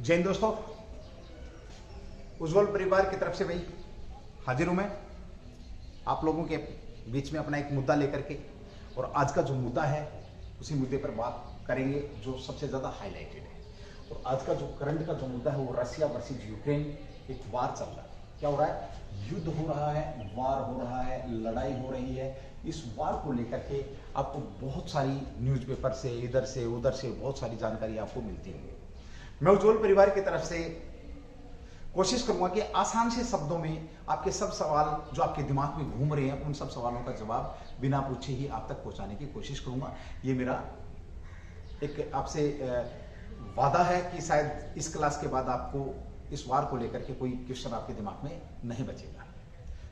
जय हिंद दोस्तों, उज्जवल परिवार की तरफ से भाई हाजिर हूं मैं आप लोगों के बीच में अपना एक मुद्दा लेकर के। और आज का जो मुद्दा है उसी मुद्दे पर बात करेंगे जो सबसे ज़्यादा हाईलाइटेड है। और आज का जो करंट का जो मुद्दा है वो रसिया वर्सेस यूक्रेन, एक वार चल रहा है। क्या हो रहा है? युद्ध हो रहा है, वार हो रहा है, लड़ाई हो रही है। इस वार को लेकर के आपको बहुत सारी न्यूज़पेपर से इधर से उधर से बहुत सारी जानकारी आपको मिलती है। मैं उज्जवल परिवार की तरफ से कोशिश करूंगा कि आसान से शब्दों में आपके सब सवाल जो आपके दिमाग में घूम रहे हैं उन सब सवालों का जवाब बिना पूछे ही आप तक पहुंचाने की कोशिश करूंगा। ये मेरा एक आपसे वादा है कि शायद इस क्लास के बाद आपको इस वार को लेकर के कोई क्वेश्चन आपके दिमाग में नहीं बचेगा।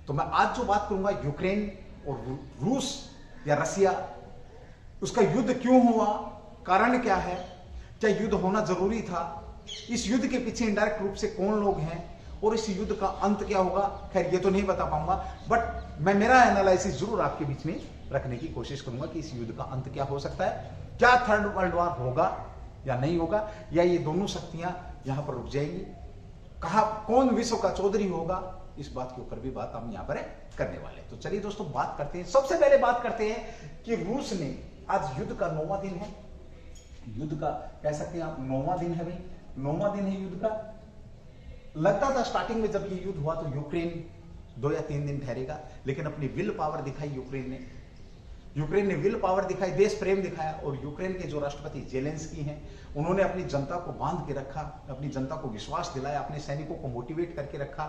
तो मैं आज जो बात करूंगा यूक्रेन और रूस या रसिया, उसका युद्ध क्यों हुआ, कारण क्या है, क्या युद्ध होना जरूरी था, इस युद्ध के पीछे इनडायरेक्ट रूप से कौन लोग हैं और इस युद्ध का अंत क्या होगा। खैर ये तो नहीं बता पाऊंगा, बट मैं मेरा एनालिसिस जरूर आपके बीच में रखने की कोशिश करूंगा कि इस युद्ध का अंत क्या हो सकता है, क्या थर्ड वर्ल्ड वॉर होगा या नहीं होगा, या ये दोनों शक्तियां यहां पर रुक जाएंगी, कहा कौन विश्व का चौधरी होगा, इस बात के ऊपर भी बात हम यहां पर करने वाले। तो चलिए दोस्तों बात करते हैं। सबसे पहले बात करते हैं कि रूस ने आज युद्ध का 9वां दिन है, युद्ध का कह सकते हैं आप 9वां दिन है भाई, 9वां दिन है युद्ध का। लगता था स्टार्टिंग में जब ये युद्ध हुआ तो यूक्रेन 2 या 3 दिन ठहरेगा, लेकिन अपनी विल पावर दिखाई यूक्रेन ने विल पावर दिखाई, देश प्रेम दिखाया। और यूक्रेन के जो राष्ट्रपति जेलेंस्की हैं उन्होंने अपनी जनता को बांध के रखा, अपनी जनता को विश्वास दिलाया, अपने सैनिकों को मोटिवेट करके रखा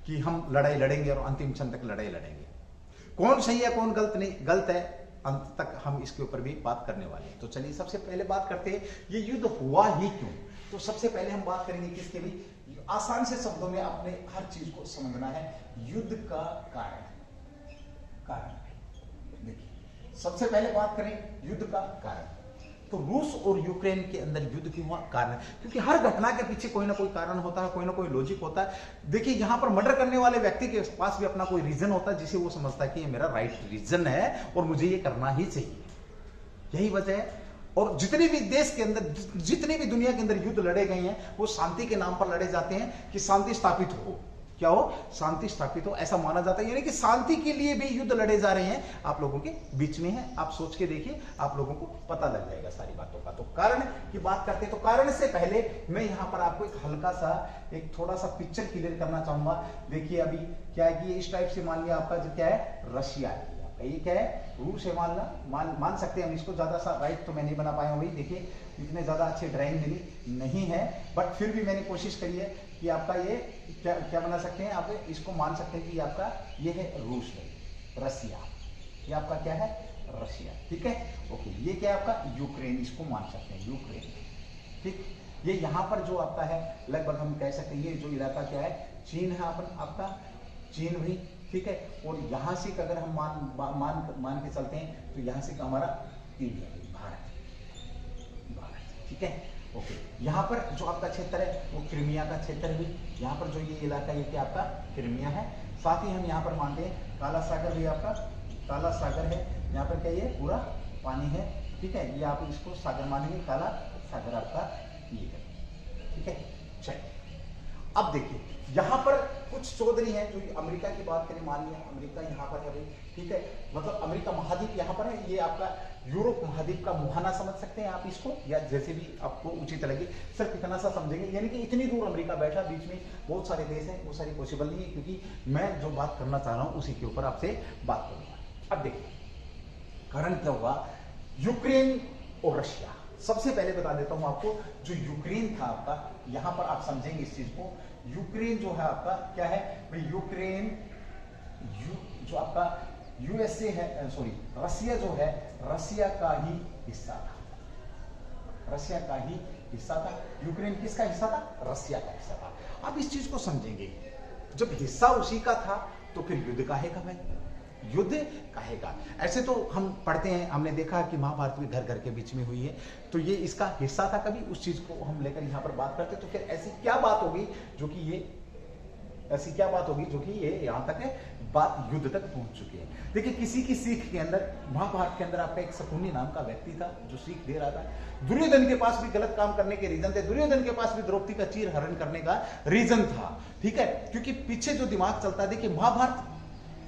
कि हम लड़ाई लड़ेंगे और अंतिम क्षण तक लड़ाई लड़ेंगे। कौन सही है कौन गलत नहीं गलत है, अंत तक हम इसके ऊपर भी बात करने वाले हैं। तो चलिए सबसे पहले बात करते हैं ये युद्ध हुआ ही क्यों। तो सबसे पहले हम बात करेंगे किसके भी, आसान से शब्दों में आपने हर चीज को समझना है। युद्ध का कारण देखिए, सबसे पहले बात करें युद्ध का कारण। तो रूस और यूक्रेन के अंदर युद्ध क्यों हुआ, कारण, क्योंकि हर घटना के पीछे कोई ना कोई कारण होता है, कोई ना कोई लॉजिक होता है। देखिए यहां पर मर्डर करने वाले व्यक्ति के पास भी अपना कोई रीजन होता है जिसे वो समझता है कि ये मेरा राइट रीजन है और मुझे ये करना ही चाहिए। यही वजह है। और जितने भी देश के अंदर, जितने भी दुनिया के अंदर युद्ध लड़े गए हैं वो शांति के नाम पर लड़े जाते हैं कि शांति स्थापित हो, क्या हो, शांति स्थापित हो, ऐसा माना जाता है। यानी कि शांति के लिए भी युद्ध लड़े जा रहे हैं, आप लोगों के बीच में है। आप सोच के देखिए, आप लोगों को पता लग जाएगा सारी बातों का। तो कारण की बात करते हैं, तो कारण से पहले मैं यहां पर आपको एक हल्का सा एक थोड़ा सा पिक्चर क्लियर करना चाहूंगा। देखिए अभी क्या है कि इस टाइप से मान लिया आपका जो क्या है रशिया है, ये क्या है रूस है, मान सकते हैं हम इसको। ज्यादा सा राइट तो मैं नहीं बना पाया हूं भाई, देखिए इतने ज्यादा अच्छे ड्राइंग मेरी नहीं है, बट फिर भी मैंने कोशिश करी है कि आपका ये क्या बना सकते हैं, आप इसको मान सकते हैं कि आपका ये है रूस है, रसिया, ये आपका क्या है रशिया, ठीक है ओके। ये क्या है आपका यूक्रेन, इसको मान सकते हैं यूक्रेन, ठीक। ये यहाँ पर जो आपका है लगभग हम कह सकते हैं ये जो इलाका क्या है चीन है, आपका चीन भी, ठीक है। और यहां से अगर हम मान के चलते हैं तो यहां से हमारा इंडिया, भारत, ठीक है ओके। यहाँ पर जो आपका क्षेत्र है वो क्रीमिया का क्षेत्र भी, यहाँ पर जो ये इलाका ये क्या आपका क्रीमिया है। साथ ही हम यहाँ पर मानते हैं काला सागर भी, आपका काला सागर है, यहाँ पर क्या ये पूरा पानी है, ठीक है। ये आप इसको सागर मानेंगे, काला सागर आपका ये है, ठीक है। चलिए अब देखिए यहाँ पर कुछ चौधरी हैं जो अमेरिका की बात करें, मान लिया अमेरिका यहाँ पर है भाई, ठीक है, मतलब अमेरिका महाद्वीप यहाँ पर है, ये आपका यूरोप महाद्वीप का मुहाना समझ सकते हैं आप इसको, या जैसे भी आपको उचित लगे, सिर्फ इतना सा समझेंगे। यानी कि इतनी दूर अमेरिका बैठा, बीच में बहुत सारे देश हैं, वो सारी पॉसिबल नहीं है, क्योंकि मैं जो बात करना चाह रहा हूँ उसी के ऊपर आपसे बात करूंगा। अब देखिए कारण क्या हुआ यूक्रेन और रशिया। सबसे पहले बता देता हूं आपको, जो यूक्रेन था आपका, यहां पर आप समझेंगे इस चीज को। यूक्रेन जो है आपका क्या है भाई, यूक्रेन जो आपका यूएसए है, सॉरी रसिया जो है, रसिया का ही हिस्सा था, रसिया का ही हिस्सा था। यूक्रेन किसका हिस्सा था, रसिया का हिस्सा था। अब इस चीज को समझेंगे, जब हिस्सा उसी का था तो फिर युद्ध काहे का भाई, युद्ध कहेगा। ऐसे तो हम पढ़ते हैं, हमने देखा कि महाभारत भी घर घर के बीच में हुई है, तो ये इसका हिस्सा था। कभी उस चीज को हम लेकर यहाँ पर बात करते तो फिर ऐसी क्या बात होगी जो कि ये ऐसी क्या बात होगी जो कि ये यहां तक है, बात युद्ध तक पहुंच चुकी है। देखिए किसी की सीख के अंदर, महाभारत के अंदर आपका एक शकुनी नाम का व्यक्ति था जो सीख दे रहा था। दुर्योधन के पास भी गलत काम करने के रीजन थे, दुर्योधन के पास भी द्रौपदी का चीर हरण करने का रीजन था, ठीक है, क्योंकि पीछे जो दिमाग चलता है। देखिए महाभारत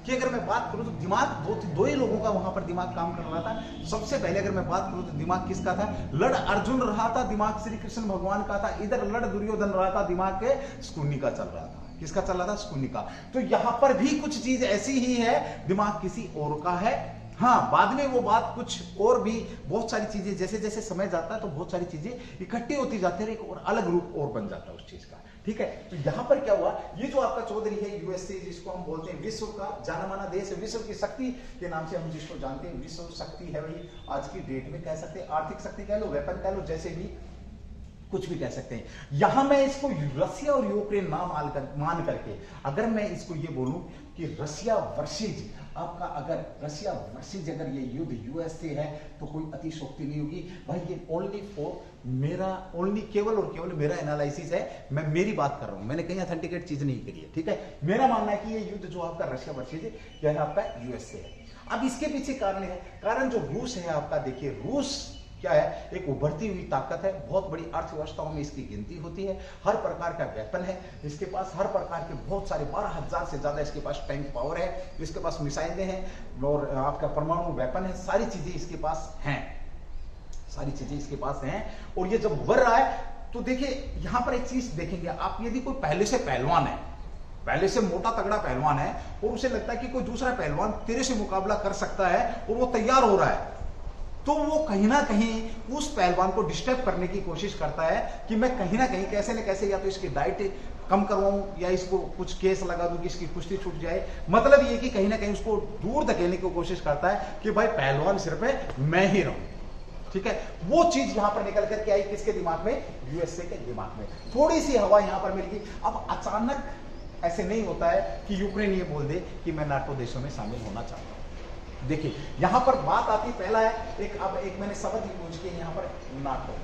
कि अगर मैं बात करूं तो दिमाग दो ही लोगों का वहां पर दिमाग काम कर रहा था। सबसे पहले अगर मैं बात करूं तो दिमाग किसका था? लड़ अर्जुन रहा था, दिमाग श्री कृष्ण भगवान का था। इधर लड़ दुर्योधन रहा था, दिमाग के शकुनी का चल रहा था। किसका चल रहा था? शकुनी का। तो यहां पर भी कुछ चीज ऐसी ही है, दिमाग किसी और का है। हाँ, बाद में वो बात कुछ और भी, बहुत सारी चीजें जैसे जैसे समय जाता है तो बहुत सारी चीजें इकट्ठी होती जाती है, एक और अलग रूप और बन जाता है उस चीज का, ठीक है। तो यहां पर क्या हुआ, ये जो आपका चौधरी है यूएसए, जिसको हम बोलते हैं विश्व का जाना माना देश, विश्व की शक्ति के नाम से हम जिसको जानते हैं, विश्व शक्ति है वही आज की डेट में कह सकते हैं, आर्थिक शक्ति कह लो, वेपन कह लो, जैसे भी कुछ भी कह सकते हैं। यहां मैं इसको रसिया और यूक्रेन नाम मान करके अगर मैं इसको ये बोलूं कि रसिया वर्सेज आपका, अगर रसिया वर्सेज अगर ये युद्ध यूएसए है तो कोई अतिशोक्ति नहीं होगी भाई। ये ओनली फॉर मेरा, ओनली केवल और केवल मेरा एनालिसिस है, मैं मेरी बात कर रहा हूं, मैंने कहीं ऑथेंटिकेट चीज नहीं करी है, ठीक है। मेरा मानना है कि ये युद्ध जो आपका रशिया वर्सेज है यह आपका यूएसए है। अब इसके पीछे कारण है, कारण जो रूस है आपका, देखिए रूस क्या है, एक उभरती हुई ताकत है, बहुत बड़ी अर्थव्यवस्थाओं में इसकी गिनती होती है, हर प्रकार का वेपन है इसके पास, हर प्रकार के बहुत सारे 12,000 से ज्यादा इसके पास टैंक पावर है, इसके पास मिसाइलें हैं और आपका परमाणु वेपन है, सारी चीजें इसके पास हैं, सारी चीजें इसके पास हैं। और ये जब उभर रहा है तो देखिए यहां पर एक चीज देखेंगे आप, यदि कोई पहले से पहलवान है, पहले से मोटा तगड़ा पहलवान है और उसे लगता है कि कोई दूसरा पहलवान तेरे से मुकाबला कर सकता है और वो तैयार हो रहा है, तो वो कहीं ना कहीं उस पहलवान को डिस्टर्ब करने की कोशिश करता है कि मैं कहीं ना कहीं कैसे न कैसे या तो इसकी डाइट कम करवाऊं या इसको कुछ केस लगा दूं कि इसकी कुश्ती छूट जाए। मतलब ये कि कहीं ना कहीं उसको दूर धकेलने की कोशिश करता है कि भाई पहलवान सिर्फ मैं ही रहूं, ठीक है। वो चीज यहां पर निकल करके आई किसके दिमाग में? यूएसए के दिमाग में। थोड़ी सी हवा यहां पर मिल गई। अब अचानक ऐसे नहीं होता है कि यूक्रेन ये बोल दे कि मैं नाटो देशों में शामिल होना चाहता हूं। देखिए यहां पर बात आती, पहला है एक, अब एक मैंने शब्द यूज किया यहां पर, नाटो,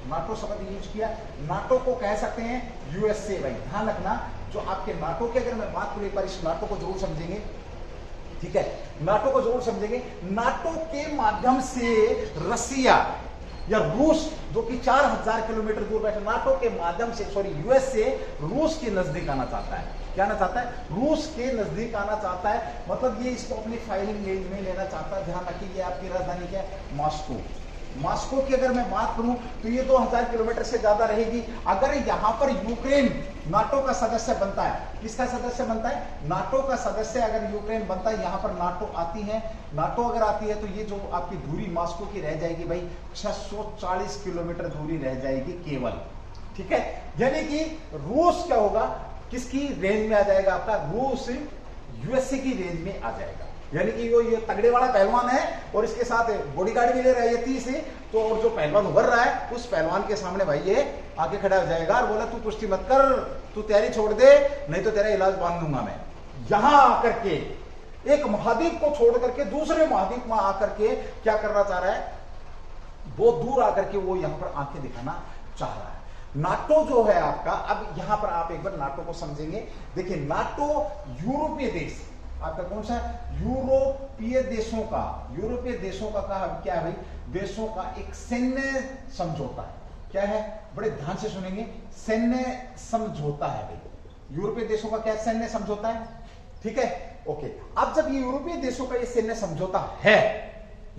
नाटो शब्द यूज किया। नाटो को कह सकते हैं यूएसए। भाई ध्यान रखना, जो आपके नाटो की अगर मैं बात करूं, एक बार इस नाटो को जरूर समझेंगे, ठीक है, नाटो को जरूर समझेंगे। नाटो के माध्यम से रसिया या रूस जो कि 4,000 किलोमीटर दूर बैठे, नाटो के माध्यम से, सॉरी यूएसए रूस के नजदीक आना चाहता है। क्या आना चाहता है? रूस के नजदीक आना चाहता है। मतलब ये इसको अपनी फाइलिंग में लेना चाहता है। ध्यान रखिए, ये आपकी राजधानी क्या है? मॉस्को। मॉस्को की अगर मैं बात करूं तो ये 2,000 किलोमीटर से ज्यादा रहेगी। अगर यहां पर यूक्रेन नाटो का सदस्य बनता है, किसका सदस्य बनता है? नाटो का सदस्य अगर यूक्रेन बनता है, यहां पर नाटो आती है, नाटो अगर आती है तो ये जो आपकी दूरी मॉस्को की रह जाएगी भाई 640 किलोमीटर दूरी रह जाएगी केवल, ठीक है। यानी कि रूस क्या होगा, किसकी रेंज में आ जाएगा? आपका रूस यूएसए की रेंज में आ जाएगा। यानी कि वो ये तगड़े वाला पहलवान है और इसके साथ बॉडीगार्ड भी ले रहा है ये 30 से, तो और जो पहलवान उभर रहा है उस पहलवान के सामने भाई ये आके खड़ा हो जाएगा और बोला तू कुश्ती मत कर, तू तैयारी छोड़ दे, नहीं तो तेरा इलाज बांध दूंगा मैं। यहां आकर के एक महाद्वीप को छोड़ करके दूसरे महाद्वीप में आकर के क्या करना चाह रहा है? बहुत दूर आकर के वो यहां पर आंखें दिखाना चाह रहा है। नाटो जो है आपका, अब यहां पर आप एक बार नाटो को समझेंगे। देखिए नाटो यूरोपीय देश आपका कौन सा? यूरोपीय देशों का, यूरोपीय देशों का कहा क्या है भाई? देशों का एक सैन्य समझौता है। क्या है? बड़े ध्यान से सुनेंगे, सैन्य समझौता है भाई। यूरोपीय देशों का क्या सैन्य समझौता है, ठीक है, ओके। अब जब ये यूरोपीय देशों का ये सैन्य समझौता है,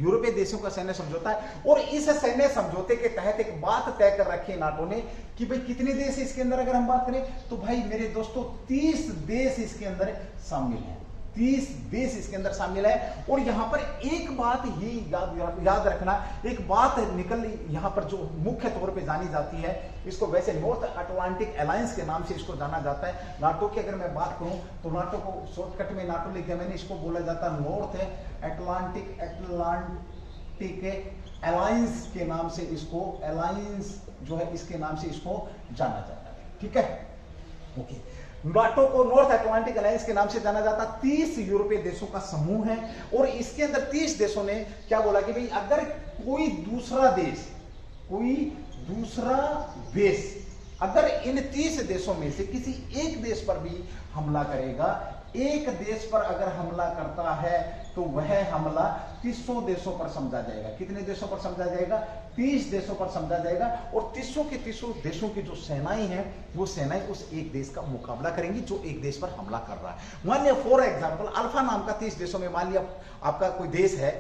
यूरोपीय देशों का सैन्य समझौता है, और इस सैन्य समझौते के तहत एक बात तय कर रखी है नाटो ने कि भाई कितने देश इसके अंदर अगर हम बात करें तो भाई मेरे दोस्तों 30 देश इसके अंदर शामिल हैं। 30 देश इसके अंदर शामिल है। और यहां पर एक बात ही याद रखना, एक बात निकल यहां पर जो मुख्य तौर पे जानी जाती है, इसको वैसे नॉर्थ अटलांटिक अलायंस के नाम से इसको जाना जाता है। नाटो की अगर मैं बात करूं तो नाटो को शॉर्टकट में नाटो लिख दिया मैंने, इसको बोला जाता है नॉर्थ अटलांटिक अलायंस के नाम से, इसको अलायंस जो है इसके नाम से इसको जाना जाता है, ठीक है, ओके। नाटो को नॉर्थ अटलांटिक अलायंस के नाम से जाना जाता। 30 यूरोपीय देशों का समूह है और इसके अंदर 30 देशों ने क्या बोला कि भाई अगर कोई दूसरा देश अगर इन 30 देशों में से किसी एक देश पर भी हमला करेगा, एक देश पर अगर हमला करता है तो वह हमला 30 देशों पर समझा जाएगा। कितने देशों पर समझा जाएगा? 30 देशों पर समझा जाएगा। और 30 के 30 देशों की जो सेनाएं हैं वो सेनाएं उस एक देश का मुकाबला करेंगी जो एक देश पर हमला कर रहा है। मान लिया फॉर एग्जाम्पल अल्फा नाम का 30 देशों में, मान लिया आपका कोई देश है,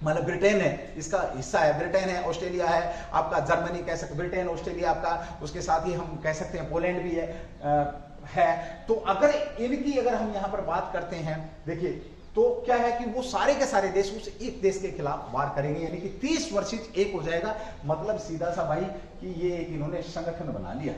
मतलब ब्रिटेन है, इसका हिस्सा है, ब्रिटेन है, ऑस्ट्रेलिया है, आपका जर्मनी कह सकते, ब्रिटेन ऑस्ट्रेलिया आपका, उसके साथ ही हम कह सकते हैं पोलैंड भी है। तो अगर इनकी अगर हम यहां पर बात करते हैं, देखिए तो क्या है कि वो सारे के सारे देश उस एक देश के खिलाफ वार करेंगे, यानी कि 30 वर्षित एक हो जाएगा। मतलब सीधा सा भाई कि ये इन्होंने संगठन बना लिया,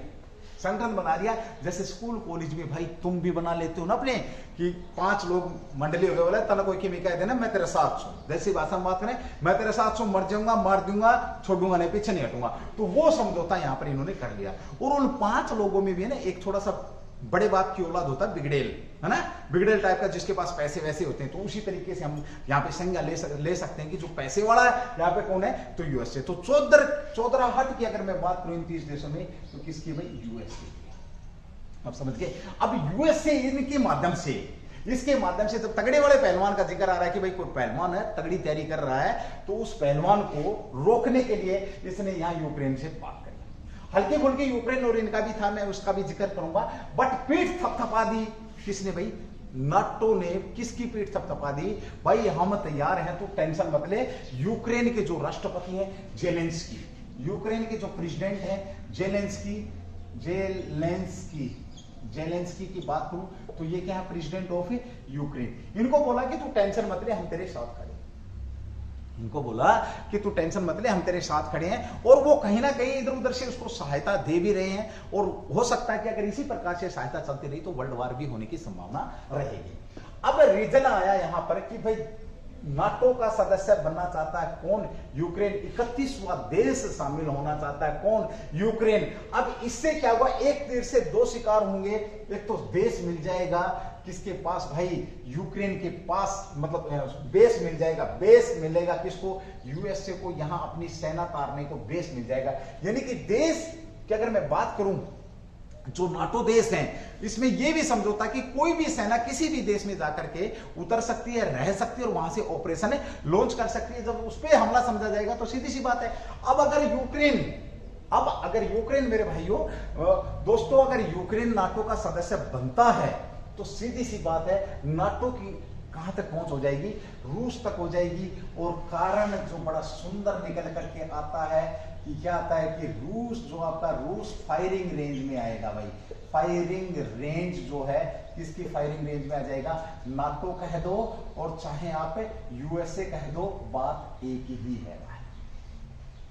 संगठन बना लिया। जैसे स्कूल कॉलेज में भाई तुम भी बना लेते हो ना अपने कि 5 लोग मंडली हो गए, बोला तना कोई की कह देना मैं तेरे साथ छू, जैसी भाषा में बात करें, मैं तेरे साथ छू, मर जाऊंगा, मार दूंगा, छोड़ूंगा नहीं, पीछे नहीं हटूंगा। तो वो समझौता यहां पर इन्होंने कर लिया। और उन 5 लोगों में भी है ना एक थोड़ा सा बड़े बाप की औलाद होता है बिगड़ेल, है ना, बिगड़ेल टाइप का, जिसके पास पैसे वैसे होते हैं। तो उसी तरीके से हम यहाँ पे संज्ञा ले सकते हैं कि जो पैसे वाला है यहाँ पे कौन है, तो यूएसए। तो चौधराहट की अगर मैं बात करूं इन 30 देशों में तो किसकी भाई? यूएसए। अब समझ गए। अब यूएसए इनके माध्यम से, इसके माध्यम से जब तगड़े वाले पहलवान का जिक्र आ रहा है कि भाई कोई पहलवान है तगड़ी तैयारी कर रहा है, तो उस पहलवान को रोकने के लिए इसने यहां यूक्रेन से बात करी। हल्के फुल्के यूक्रेन और इनका भी था, मैं उसका भी जिक्र करूंगा। बट पीठ थपथपा दी किसने भाई? नाटो ने। किसकी पीठ थपथपा दी? भाई हम तैयार हैं, तो टेंशन मत ले। यूक्रेन के जो राष्ट्रपति हैं जेलेंस्की, यूक्रेन के जो प्रेसिडेंट हैं जेलेंस्की की बात करूं तो ये क्या है? President of Ukraine. इनको बोला कि तू टेंशन मत ले, हम तेरे साथ खड़े। इनको बोला कि तू टेंशन मत ले, हम तेरे साथ खड़े हैं। और वो कहीं ना कहीं इधर उधर से उसको सहायता दे भी रहे हैं। और हो सकता है कि अगर इसी प्रकार से सहायता चलती रही तो वर्ल्ड वार भी होने की संभावना रहेगी। अब रीजन आया यहां पर कि भाई नाटो का सदस्य बनना चाहता है कौन? यूक्रेन। 31वां देश शामिल होना चाहता है कौन? यूक्रेन। अब इससे क्या हुआ? एक तीर से 2 शिकार होंगे। एक तो देश मिल जाएगा किसके पास भाई? यूक्रेन के पास, मतलब बेस मिल जाएगा। बेस मिलेगा किसको? यूएसए को। यहां अपनी सेना तारने को बेस मिल जाएगा। यानी कि देश की अगर मैं बात करूं, जो नाटो देश हैं, इसमें यह भी समझौता कि कोई भी सेना किसी भी देश में जाकर के उतर सकती है, रह सकती है और वहां से ऑपरेशन लॉन्च कर सकती है। जब उस पर हमला समझा जाएगा तो सीधी सी बात है। अब अगर यूक्रेन मेरे भाइयों दोस्तों, अगर यूक्रेन नाटो का सदस्य बनता है तो सीधी सी बात है नाटो की कहां तक पहुंच हो जाएगी? रूस तक हो जाएगी। और कारण जो बड़ा सुंदर निकल करके आता है कि क्या आता है कि रूस फायरिंग रेंज में आएगा भाई। फायरिंग रेंज जो है किसकी फायरिंग रेंज में आ जाएगा? नाटो कह दो और चाहे आप यूएसए कह दो, बात एक ही है भाई।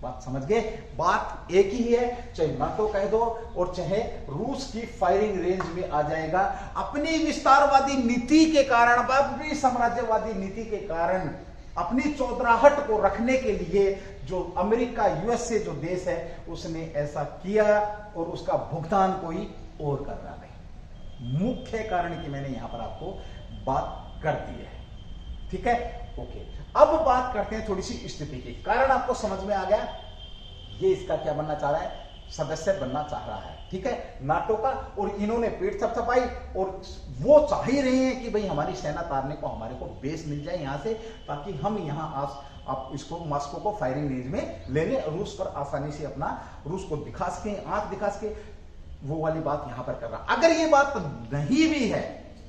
बात समझ गए? बात एक ही है, चाहे नाटो कह दो और चाहे रूस की फायरिंग रेंज में आ जाएगा। अपनी विस्तारवादी नीति के कारण, अपनी साम्राज्यवादी नीति के कारण, अपनी चौधराहट को रखने के लिए जो अमेरिका यूएसए जो देश है उसने ऐसा किया और उसका भुगतान कोई और कर रहा है। मुख्य कारण की मैंने यहां पर आपको बात कर दी है। ठीक है, ओके। अब बात करते हैं थोड़ी सी स्थिति की। कारण आपको समझ में आ गया, ये इसका क्या बनना चाह रहा है? सदस्य बनना चाह रहा है, ठीक है, नाटो का। और इन्होंने पीठ थपथपाई और वो चाह ही रहे हैं कि भाई हमारी सेना तारने को हमारे को बेस मिल जाए यहां से, ताकि हम यहां आप इसको मॉस्को को फायरिंग रेंज में ले लें, रूस पर आसानी से अपना रूस को दिखा सके, आंख दिखा सके। वो वाली बात यहां पर कर रहा। अगर ये बात नहीं भी है,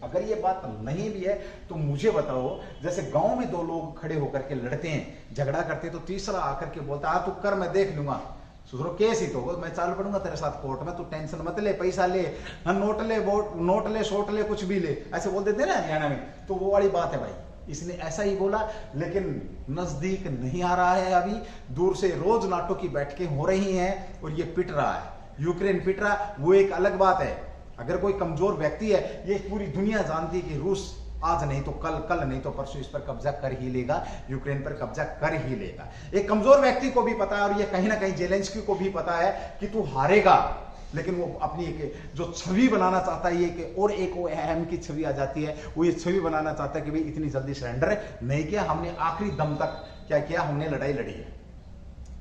अगर ये बात नहीं भी है तो मुझे बताओ, जैसे गांव में 2 लोग खड़े होकर के लड़ते हैं, झगड़ा करते हैं, तो तीसरा आकर के बोलता है तू कर, मैं देख लूंगा, सुधरो केस ही तो मैं चाल पड़ूंगा तेरे साथ कोर्ट में, तू टेंशन मत ले, पैसा ले, नोट ले, शोट ले, कुछ भी ले, ऐसे बोल देते ना हरियाणा में। तो वो वाली बात है भाई, इसने ऐसा ही बोला। लेकिन नजदीक नहीं आ रहा है, अभी दूर से रोज नाटो की बैठकें हो रही हैं और ये पिट रहा है, यूक्रेन पिट रहा। वो एक अलग बात है। अगर कोई कमजोर व्यक्ति है, ये पूरी दुनिया जानती है कि रूस आज नहीं तो कल नहीं तो परसों इस पर कब्जा कर ही लेगा, यूक्रेन पर कब्जा कर ही लेगा। एक कमजोर व्यक्ति को भी पता है, और ये कहीं ना कहीं जेलेंस्की को भी पता है कि तू हारेगा, लेकिन वो अपनी एक जो छवि बनाना चाहता है, ये और एक वो अहम की छवि आ जाती है, वो ये छवि बनाना चाहता है कि भाई इतनी जल्दी सरेंडर नहीं किया, हमने आखिरी दम तक क्या किया, हमने लड़ाई लड़ी है।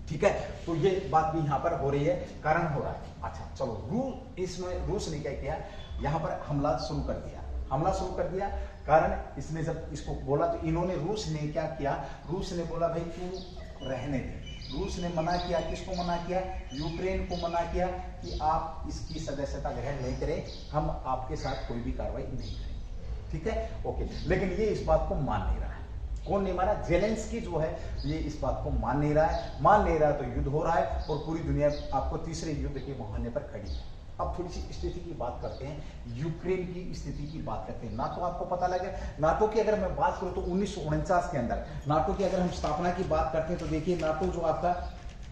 ठीक है, तो ये बात भी यहां पर हो रही है, कारण हो रहा है। अच्छा चलो, इसमें रूस ने क्या किया, यहां पर हमला शुरू कर दिया। कारण इसने जब इसको बोला तो इन्होंने, रूस ने क्या किया, रूस ने बोला भाई तू रहने दे। रूस ने मना किया, किसको मना किया, यूक्रेन को मना किया कि आप इसकी सदस्यता ग्रहण नहीं करें, हम आपके साथ कोई भी कार्रवाई नहीं करेंगे। ठीक है, ओके। लेकिन ये इस बात को मान नहीं रहा है। कौन नहीं माना, जेलेंस्की जो है ये इस बात को मान नहीं रहा है, तो युद्ध हो रहा है और पूरी दुनिया आपको तीसरे युद्ध के मुहाने पर खड़ी है। अब थोड़ी सी स्थिति की बात करते हैं, यूक्रेन की स्थिति की बात करते हैं। नाटो आपको पता लगे, नाटो की अगर मैं बात करूं तो 1949 के अंदर नाटो की अगर हम स्थापना की बात करते हैं तो देखिए, नाटो जो आपका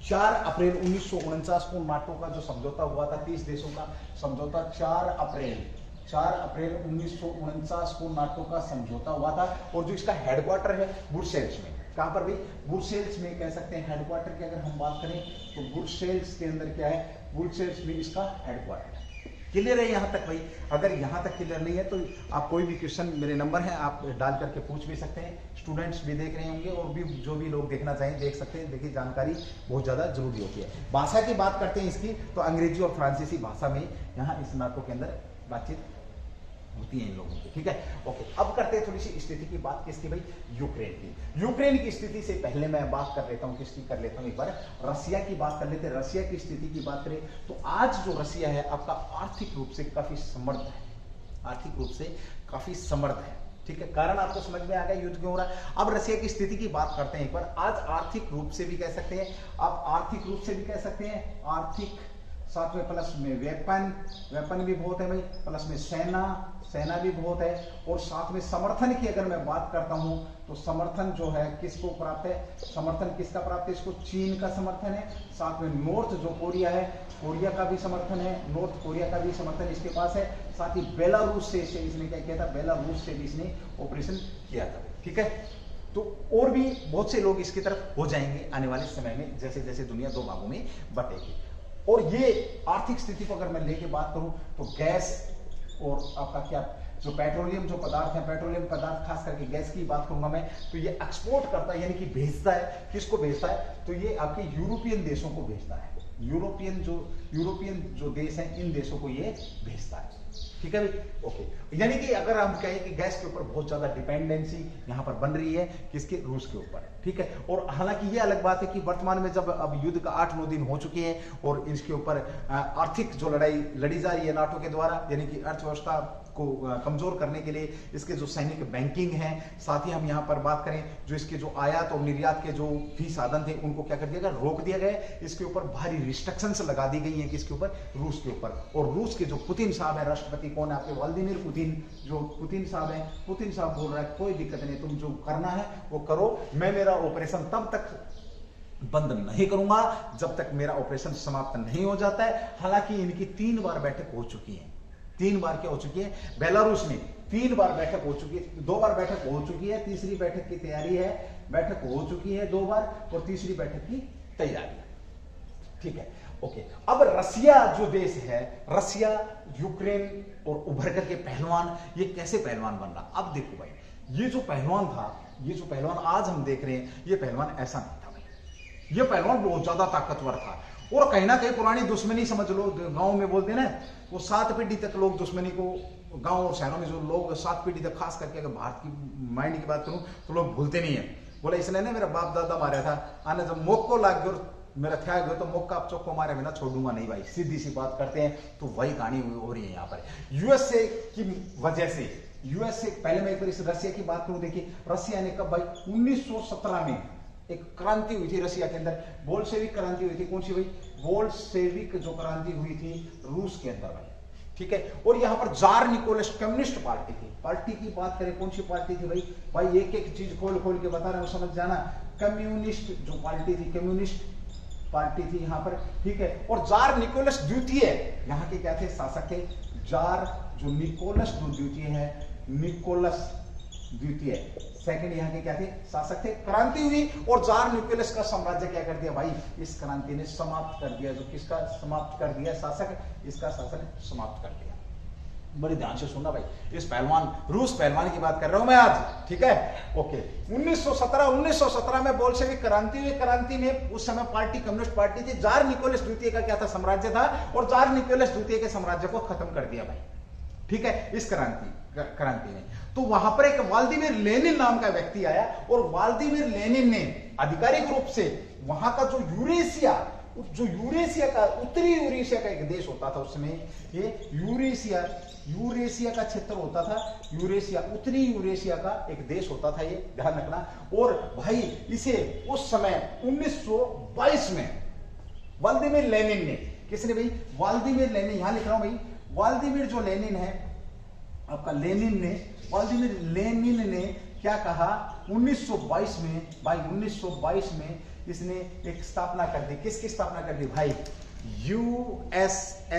4 अप्रैल 1949 को नाटो का जो समझौता हुआ था, 30 देशों का समझौता, 4 अप्रैल 1949 को नाटो का समझौता हुआ था। और जो इसका हेडक्वार्टर है ब्रुसेल्स में, कहां पर भी, ब्रुसेल्स में कह सकते हैं हेडक्वार्टर की अगर हम बात करें तो ब्रुसेल्स के अंदर क्या है, ब्रुसेल्स में इसका हेडक्वार्टर है। क्लियर है यहां तक भाई? अगर यहां तक क्लियर नहीं है तो आप कोई भी क्वेश्चन, मेरे नंबर है, आप डाल करके पूछ भी सकते हैं। स्टूडेंट्स भी देख रहे होंगे और भी जो भी लोग देखना चाहें देख सकते हैं। देखिए जानकारी बहुत ज्यादा जरूरी होती है। भाषा की बात करते हैं इसकी, तो अंग्रेजी और फ्रांसीसी भाषा में यहाँ इस नाटो के अंदर बातचीत होती है इन लोगों की। ठीक है, ओके। अब करते हैं थोड़ी सी स्थिति की बात, किसकी भाई, यूक्रेन की स्थिति से पहले मैं बात कर लेता हूं, किसकी कर लेता हूं, एक बार रसिया की बात कर लेते हैं। रसिया की स्थिति की बात करें तो आज जो रसिया है आपका आर्थिक रूप से काफी समृद्ध है। ठीक है, कारण आपको समझ में आ गया युद्ध क्यों हो रहा है। अब रसिया की स्थिति की बात करते हैं एक बार। आज आर्थिक रूप से भी कह सकते हैं, आर्थिक, साथ में प्लस में वेपन भी बहुत है भाई, प्लस में सेना भी बहुत है, और साथ में समर्थन की अगर मैं बात करता हूं तो समर्थन जो है किसको प्राप्त है, समर्थन किसका प्राप्त है, इसको चीन का समर्थन है। साथ में नॉर्थ जो कोरिया है, कोरिया का भी समर्थन है, नॉर्थ कोरिया का भी समर्थन इसके पास है। साथ ही बेलारूस से इसने क्या किया था, बेलारूस से भी इसने ऑपरेशन किया था। ठीक है, तो और भी बहुत से लोग इसकी तरफ हो जाएंगे आने वाले समय में, जैसे जैसे दुनिया 2 भागों में बटेगी। और ये आर्थिक स्थिति को अगर मैं लेके बात करूं तो गैस और आपका क्या, जो पेट्रोलियम जो पदार्थ है, पेट्रोलियम पदार्थ खास करके गैस की बात करूंगा मैं, तो ये एक्सपोर्ट करता है, यानी कि भेजता है। किसको भेजता है, तो ये आपके यूरोपियन देशों को भेजता है। यूरोपियन जो देश हैं, इन देशों को ये भेजता है। ठीक है भाई, ओके। यानी कि अगर हम कहें कि गैस के ऊपर बहुत ज्यादा डिपेंडेंसी यहां पर बन रही है, किसके, रूस के ऊपर। ठीक है, और हालांकि ये अलग बात है कि वर्तमान में जब अब युद्ध का 8-9 दिन हो चुके हैं और इसके ऊपर आर्थिक जो लड़ाई लड़ी जा रही है नाटो के द्वारा, यानी कि अर्थव्यवस्था को कमजोर करने के लिए इसके जो सैनिक बैंकिंग है, साथ ही हम यहां पर बात करें जो इसके जो आयात और निर्यात के जो भी साधन थे उनको क्या कर दिया गया, रोक दिया गया। इसके ऊपर भारी रिस्ट्रिक्शंस लगा दी गई हैं, किसके ऊपर, रूस के ऊपर। और रूस के जो पुतिन साहब है, राष्ट्रपति कौन है आपके, व्लादिमीर पुतिन, जो पुतिन साहब है, पुतिन साहब बोल रहा है कोई दिक्कत नहीं, तुम जो करना है वो करो, मैं मेरा ऑपरेशन तब तक बंद नहीं करूंगा जब तक मेरा ऑपरेशन समाप्त नहीं हो जाता है। हालांकि इनकी 3 बार बैठक हो चुकी है, 3 बार क्या हो चुकी है, बेलारूस में 3 बार बैठक हो चुकी है, 2 बार बैठक हो चुकी है, तीसरी बैठक की तैयारी है, बैठक हो चुकी है 2 बार और तीसरी बैठक की तैयारी है। ठीक है, ओके। अब रसिया जो देश है, रसिया, यूक्रेन और उभर करके पहलवान, ये कैसे पहलवान बन रहा। अब देखो भाई, ये जो पहलवान आज हम देख रहे हैं, ये पहलवान ऐसा नहीं था भाई, ये पहलवान बहुत ज्यादा ताकतवर था। और कहीं ना कहीं पुरानी दुश्मनी समझ लो, गांव में बोलते हैं ना, वो 7 पीढ़ी तक लोग दुश्मनी को, गांव और शहरों में जो लोग 7 पीढ़ी तक, खास करके अगर भारत की माइंड की बात करूं तो लोग भूलते नहीं है। बोले इसने ना मेरा बाप दादा मारा था, आने जब मोक को लाग गया मेरा थ्या गया तो मोक का आप चौको मारे बिना छोड़ूंगा नहीं भाई, सीधी सी बात करते हैं। तो वही कहानी हो रही है यहाँ पर यूएसए की वजह से। यूएसए, पहले मैं एक बार इस रसिया की बात करूं, देखिए रसिया ने कब भाई, 1917 में एक क्रांति हुई थी रसिया के अंदर, बोल्शेविक क्रांति हुई थी। कौन सी भाई, बोल्शेविक जो क्रांति हुई थी रूस के अंदर भाई। ठीक है, और यहाँ पर जार निकोलस कम्युनिस्ट पार्टी थी। पार्टी की बात करें कौन सी पार्टी थी भाई एक एक चीज खोल खोल के बता रहे हो, समझ जाना। कम्युनिस्ट जो पार्टी थी, कम्युनिस्ट पार्टी थी यहाँ पर। ठीक है, और जार निकोलस द्वितीय यहाँ के क्या थे, शासक थे। जार जो निकोलस जो द्वितीय है, निकोलस द्वितीय सेकंड यहाँ के क्या थे, शासक थे। क्रांति हुई और जार निकोलस का साम्राज्य क्या कर दिया भाई, इस क्रांति ने समाप्त कर दिया। जो किसका समाप्त कर दिया, शासक, इसका शासन समाप्त कर दिया। बड़ी ध्यान से सुनना भाई, इस पहलवान, रूस पहलवान की बात कर रहा हूं मैं आज, ठीक है। ओके, 1917 में बोल्शेविक क्रांति हुई। क्रांति में उस समय पार्टी कम्युनिस्ट पार्टी थी। जार निकोलस द्वितीय का क्या था, साम्राज्य था, और जार निकोलस द्वितीय के साम्राज्य को खत्म कर दिया भाई, ठीक है, इस क्रांति में। तो वहां पर एक व्लादिमीर लेनिन नाम का व्यक्ति आया, और व्लादिमीर लेनिन ने आधिकारिक रूप से वहां का जो यूरेशिया का, उत्तरी यूरेशिया का एक देश होता था उस समय, ये यूरेशिया का क्षेत्र होता था, यूरेशिया, उत्तरी यूरेशिया का एक देश होता था, ये ध्यान रखना। और भाई इसे उस समय 1922 में व्लादिमीर लेनिन ने, किसने भाई, व्लादिमीर लेनिन, यहां लिख रहा हूं भाई, व्लादिमीर जो लेनिन है आपका, व्लादिमीर लेनिन ने क्या कहा 1922 में भाई, 1922 में इसने एक स्थापना कर दी। किसकी स्थापना कर दी भाई, यूएसएसआर,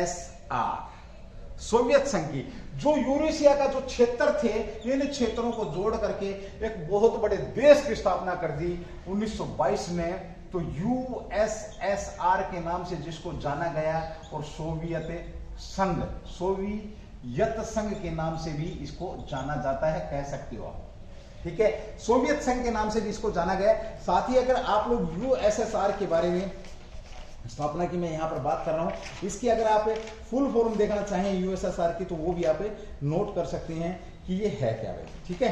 सोवियत संघ की। जो यूरेशिया का जो क्षेत्र थे, इन क्षेत्रों को जोड़ करके एक बहुत बड़े देश की स्थापना कर दी 1922 में। तो यूएसएसआर के नाम से जिसको जाना गया, और सोवियत संघ के नाम से भी इसको जाना जाता है, कह सकते हो आप, ठीक है, सोवियत संघ के नाम से भी इसको जाना गया। साथ ही अगर आप लोग यूएसएसआर के बारे में, स्थापना की मैं यहां पर बात कर रहा हूं, इसकी अगर आप फुल फॉर्म देखना चाहें यूएसएसआर की, तो वो भी आप नोट कर सकते हैं कि ये है क्या भाई, ठीक है।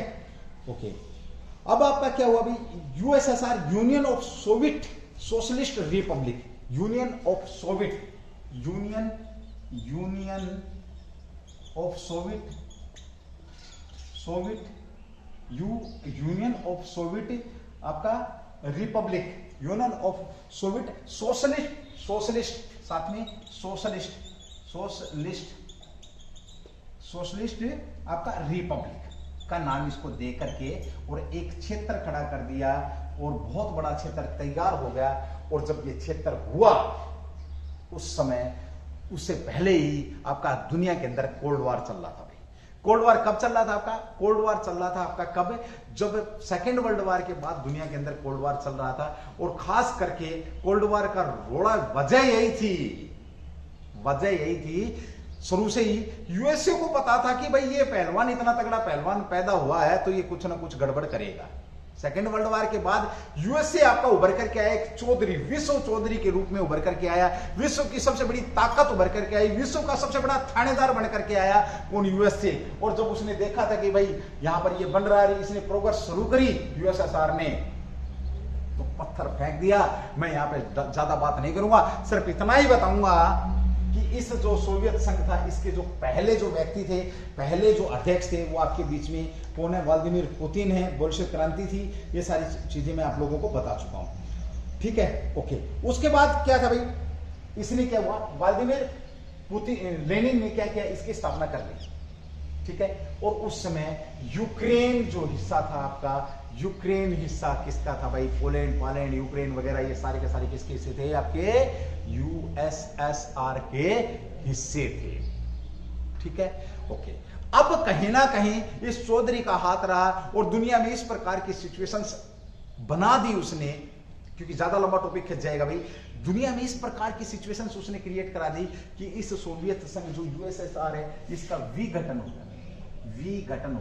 ओके, अब आपका क्या हुआ भाई, USSR, union of soviet socialist republic, union of soviet आपका republic, union of soviet socialist, साथ में सोशलिस्ट आपका रिपब्लिक का नाम इसको दे करके, और एक क्षेत्र खड़ा कर दिया, और बहुत बड़ा क्षेत्र तैयार हो गया। और जब ये क्षेत्र हुआ उस समय, उससे पहले ही आपका दुनिया के अंदर कोल्ड वार चल रहा था भाई। कोल्ड वार कब चल रहा था आपका, कोल्ड वार चल रहा था आपका कब, जब सेकेंड वर्ल्ड वार के बाद दुनिया के अंदर कोल्ड वार चल रहा था। और खास करके कोल्ड वार का रोड़ा, वजह यही थी शुरू से ही यूएसए को पता था कि भाई ये पहलवान, इतना तगड़ा पहलवान पैदा हुआ है, तो ये कुछ ना कुछ गड़बड़ करेगा। सेकेंड वर्ल्ड वार के बाद यूएसए आपका उभर करके आया, एक चौधरी, विश्व चौधरी के रूप में उभर करके आया, विश्व की सबसे बड़ी ताकत उभर करके आई, विश्व का सबसे बड़ा थानेदार बन करके आया कौन, यूएसए। और जब उसने देखा था कि भाई यहां पर ये बन रहा है, इसने प्रोग्रेस शुरू करी यूएसएसआर ने, तो पत्थर फेंक दिया। मैं यहां पे ज्यादा बात नहीं करूंगा, सिर्फ इतना ही बताऊंगा कि इस जो सोवियत संघ था, इसके जो पहले जो व्यक्ति थे, पहले जो अध्यक्ष थे, वो आपके बीच में कौन है, व्लादिमीर पुतिन है, बोल्शेविक क्रांति थी, ये सारी चीजें मैं आप लोगों को बता चुका हूं, ठीक है। ओके, उसके बाद क्या था भाई, इसने क्या हुआ, व्लादिमीर पुतिन, लेनिन ने क्या किया, इसकी स्थापना कर ली, ठीक है। और उस समय यूक्रेन जो हिस्सा था आपका, यूक्रेन हिस्सा किसका था भाई, पोलैंड, यूक्रेन वगैरह, ये सारे के सारे किसके हिस्से थे, आपके यूएसएसआर के हिस्से थे, ठीक है। ओके, अब कहीं ना कहीं इस चौधरी का हाथ रहा, और दुनिया में इस प्रकार की सिचुएशंस बना दी उसने, क्योंकि ज्यादा लंबा टॉपिक खिंच जाएगा भाई। दुनिया में इस प्रकार की सिचुएशंस उसने क्रिएट करा दी कि इस सोवियत संघ जो यूएसएसआर है, इसका विघटन हो गया, विघटन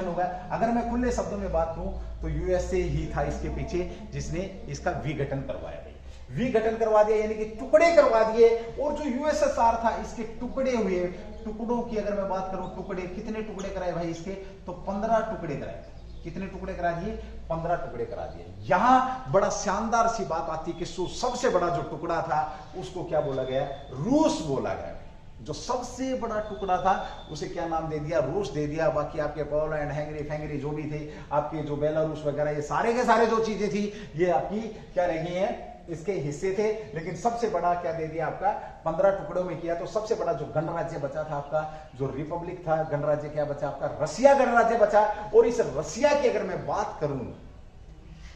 हो गया। अगर मैं खुले शब्दों में बात करूं तो यूएसए ही था इसके पीछे, जिसने इसका विघटन करवाया भाई, विघटन करवा दिया, यानी कि टुकड़े करवा दिए। और जो यूएसएसआर था, इसके टुकड़े हुए, टुकड़ों की अगर मैं बात करूं, टुकड़े, कितने टुकड़े कराए भाई इसके, तो 15 टुकड़े कराए। कितने टुकड़े करा दिए, 15 टुकड़े करा दिए। यहां बड़ा शानदार सी बात आती है कि सबसे बड़ा जो टुकड़ा था उसको क्या बोला गया, रूस बोला गया। जो सबसे बड़ा टुकड़ा था उसे क्या नाम दे दिया, रूस दे दिया। बाकी आपके पोलैंड, हंगरी फैंगरी जो भी थे, आपके जो बेलारूस वगैरह, ये सारे के सारे जो चीजें थी, ये आपकी क्या रह गई हैं, इसके हिस्से थे। लेकिन सबसे बड़ा क्या दे दिया आपका, 15 टुकड़ों में किया। तो सबसे बड़ा जो गणराज्य बचा था आपका, जो रिपब्लिक था, गणराज्य क्या बचा आपका, रसिया गणराज्य बचा। और इस रसिया की अगर मैं बात करूं,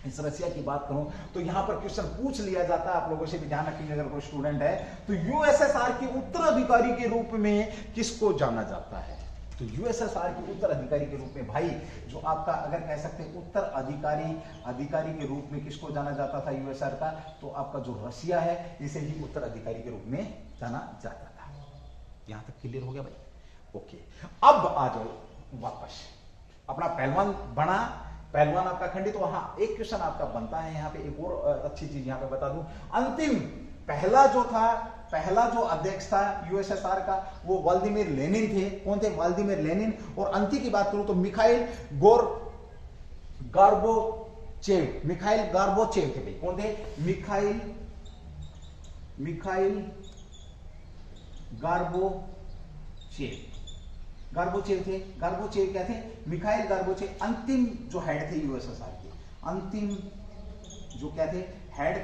इस रसिया की बात करूं, तो यहां पर क्वेश्चन पूछ लिया जाता है, आप लोगों से भी ध्यान रखेंगे अगर कोई स्टूडेंट है, तो यूएसएसआर के उत्तराधिकारी के रूप में किसको जाना जाता है, तो यूएसएसआर के उत्तराधिकारी के रूप में भाई, जो आपका अगर कह सकते हैं उत्तराधिकारी के रूप में किसको जाना जाता था यूएसएसआर का, तो आपका जो रसिया है, इसे ही उत्तराधिकारी के रूप में जाना जाता था। यहां तक क्लियर हो गया भाई? ओके, अब आ जाओ वापस अपना पहलवान बना, पहलवान आपका खंडित। तो वहां एक क्वेश्चन आपका बनता है यहां पे, एक और अच्छी चीज यहां पे बता दूं, अंतिम पहला जो अध्यक्ष था यूएसएसआर का वो व्लादिमीर लेनिन थे। कौन थे? Vladimir Lenin. और अंतिम की बात करूं तो मिखाइल गार्बोचेव थे भाई। कौन थे? मिखाइल गार्बोचेव थे। गार्बोचेव क्या थे? मिखाइल गार्बोचेव अंतिम जो हेड थे यूएसएसआर के, अंतिम जो क्या थे? हेड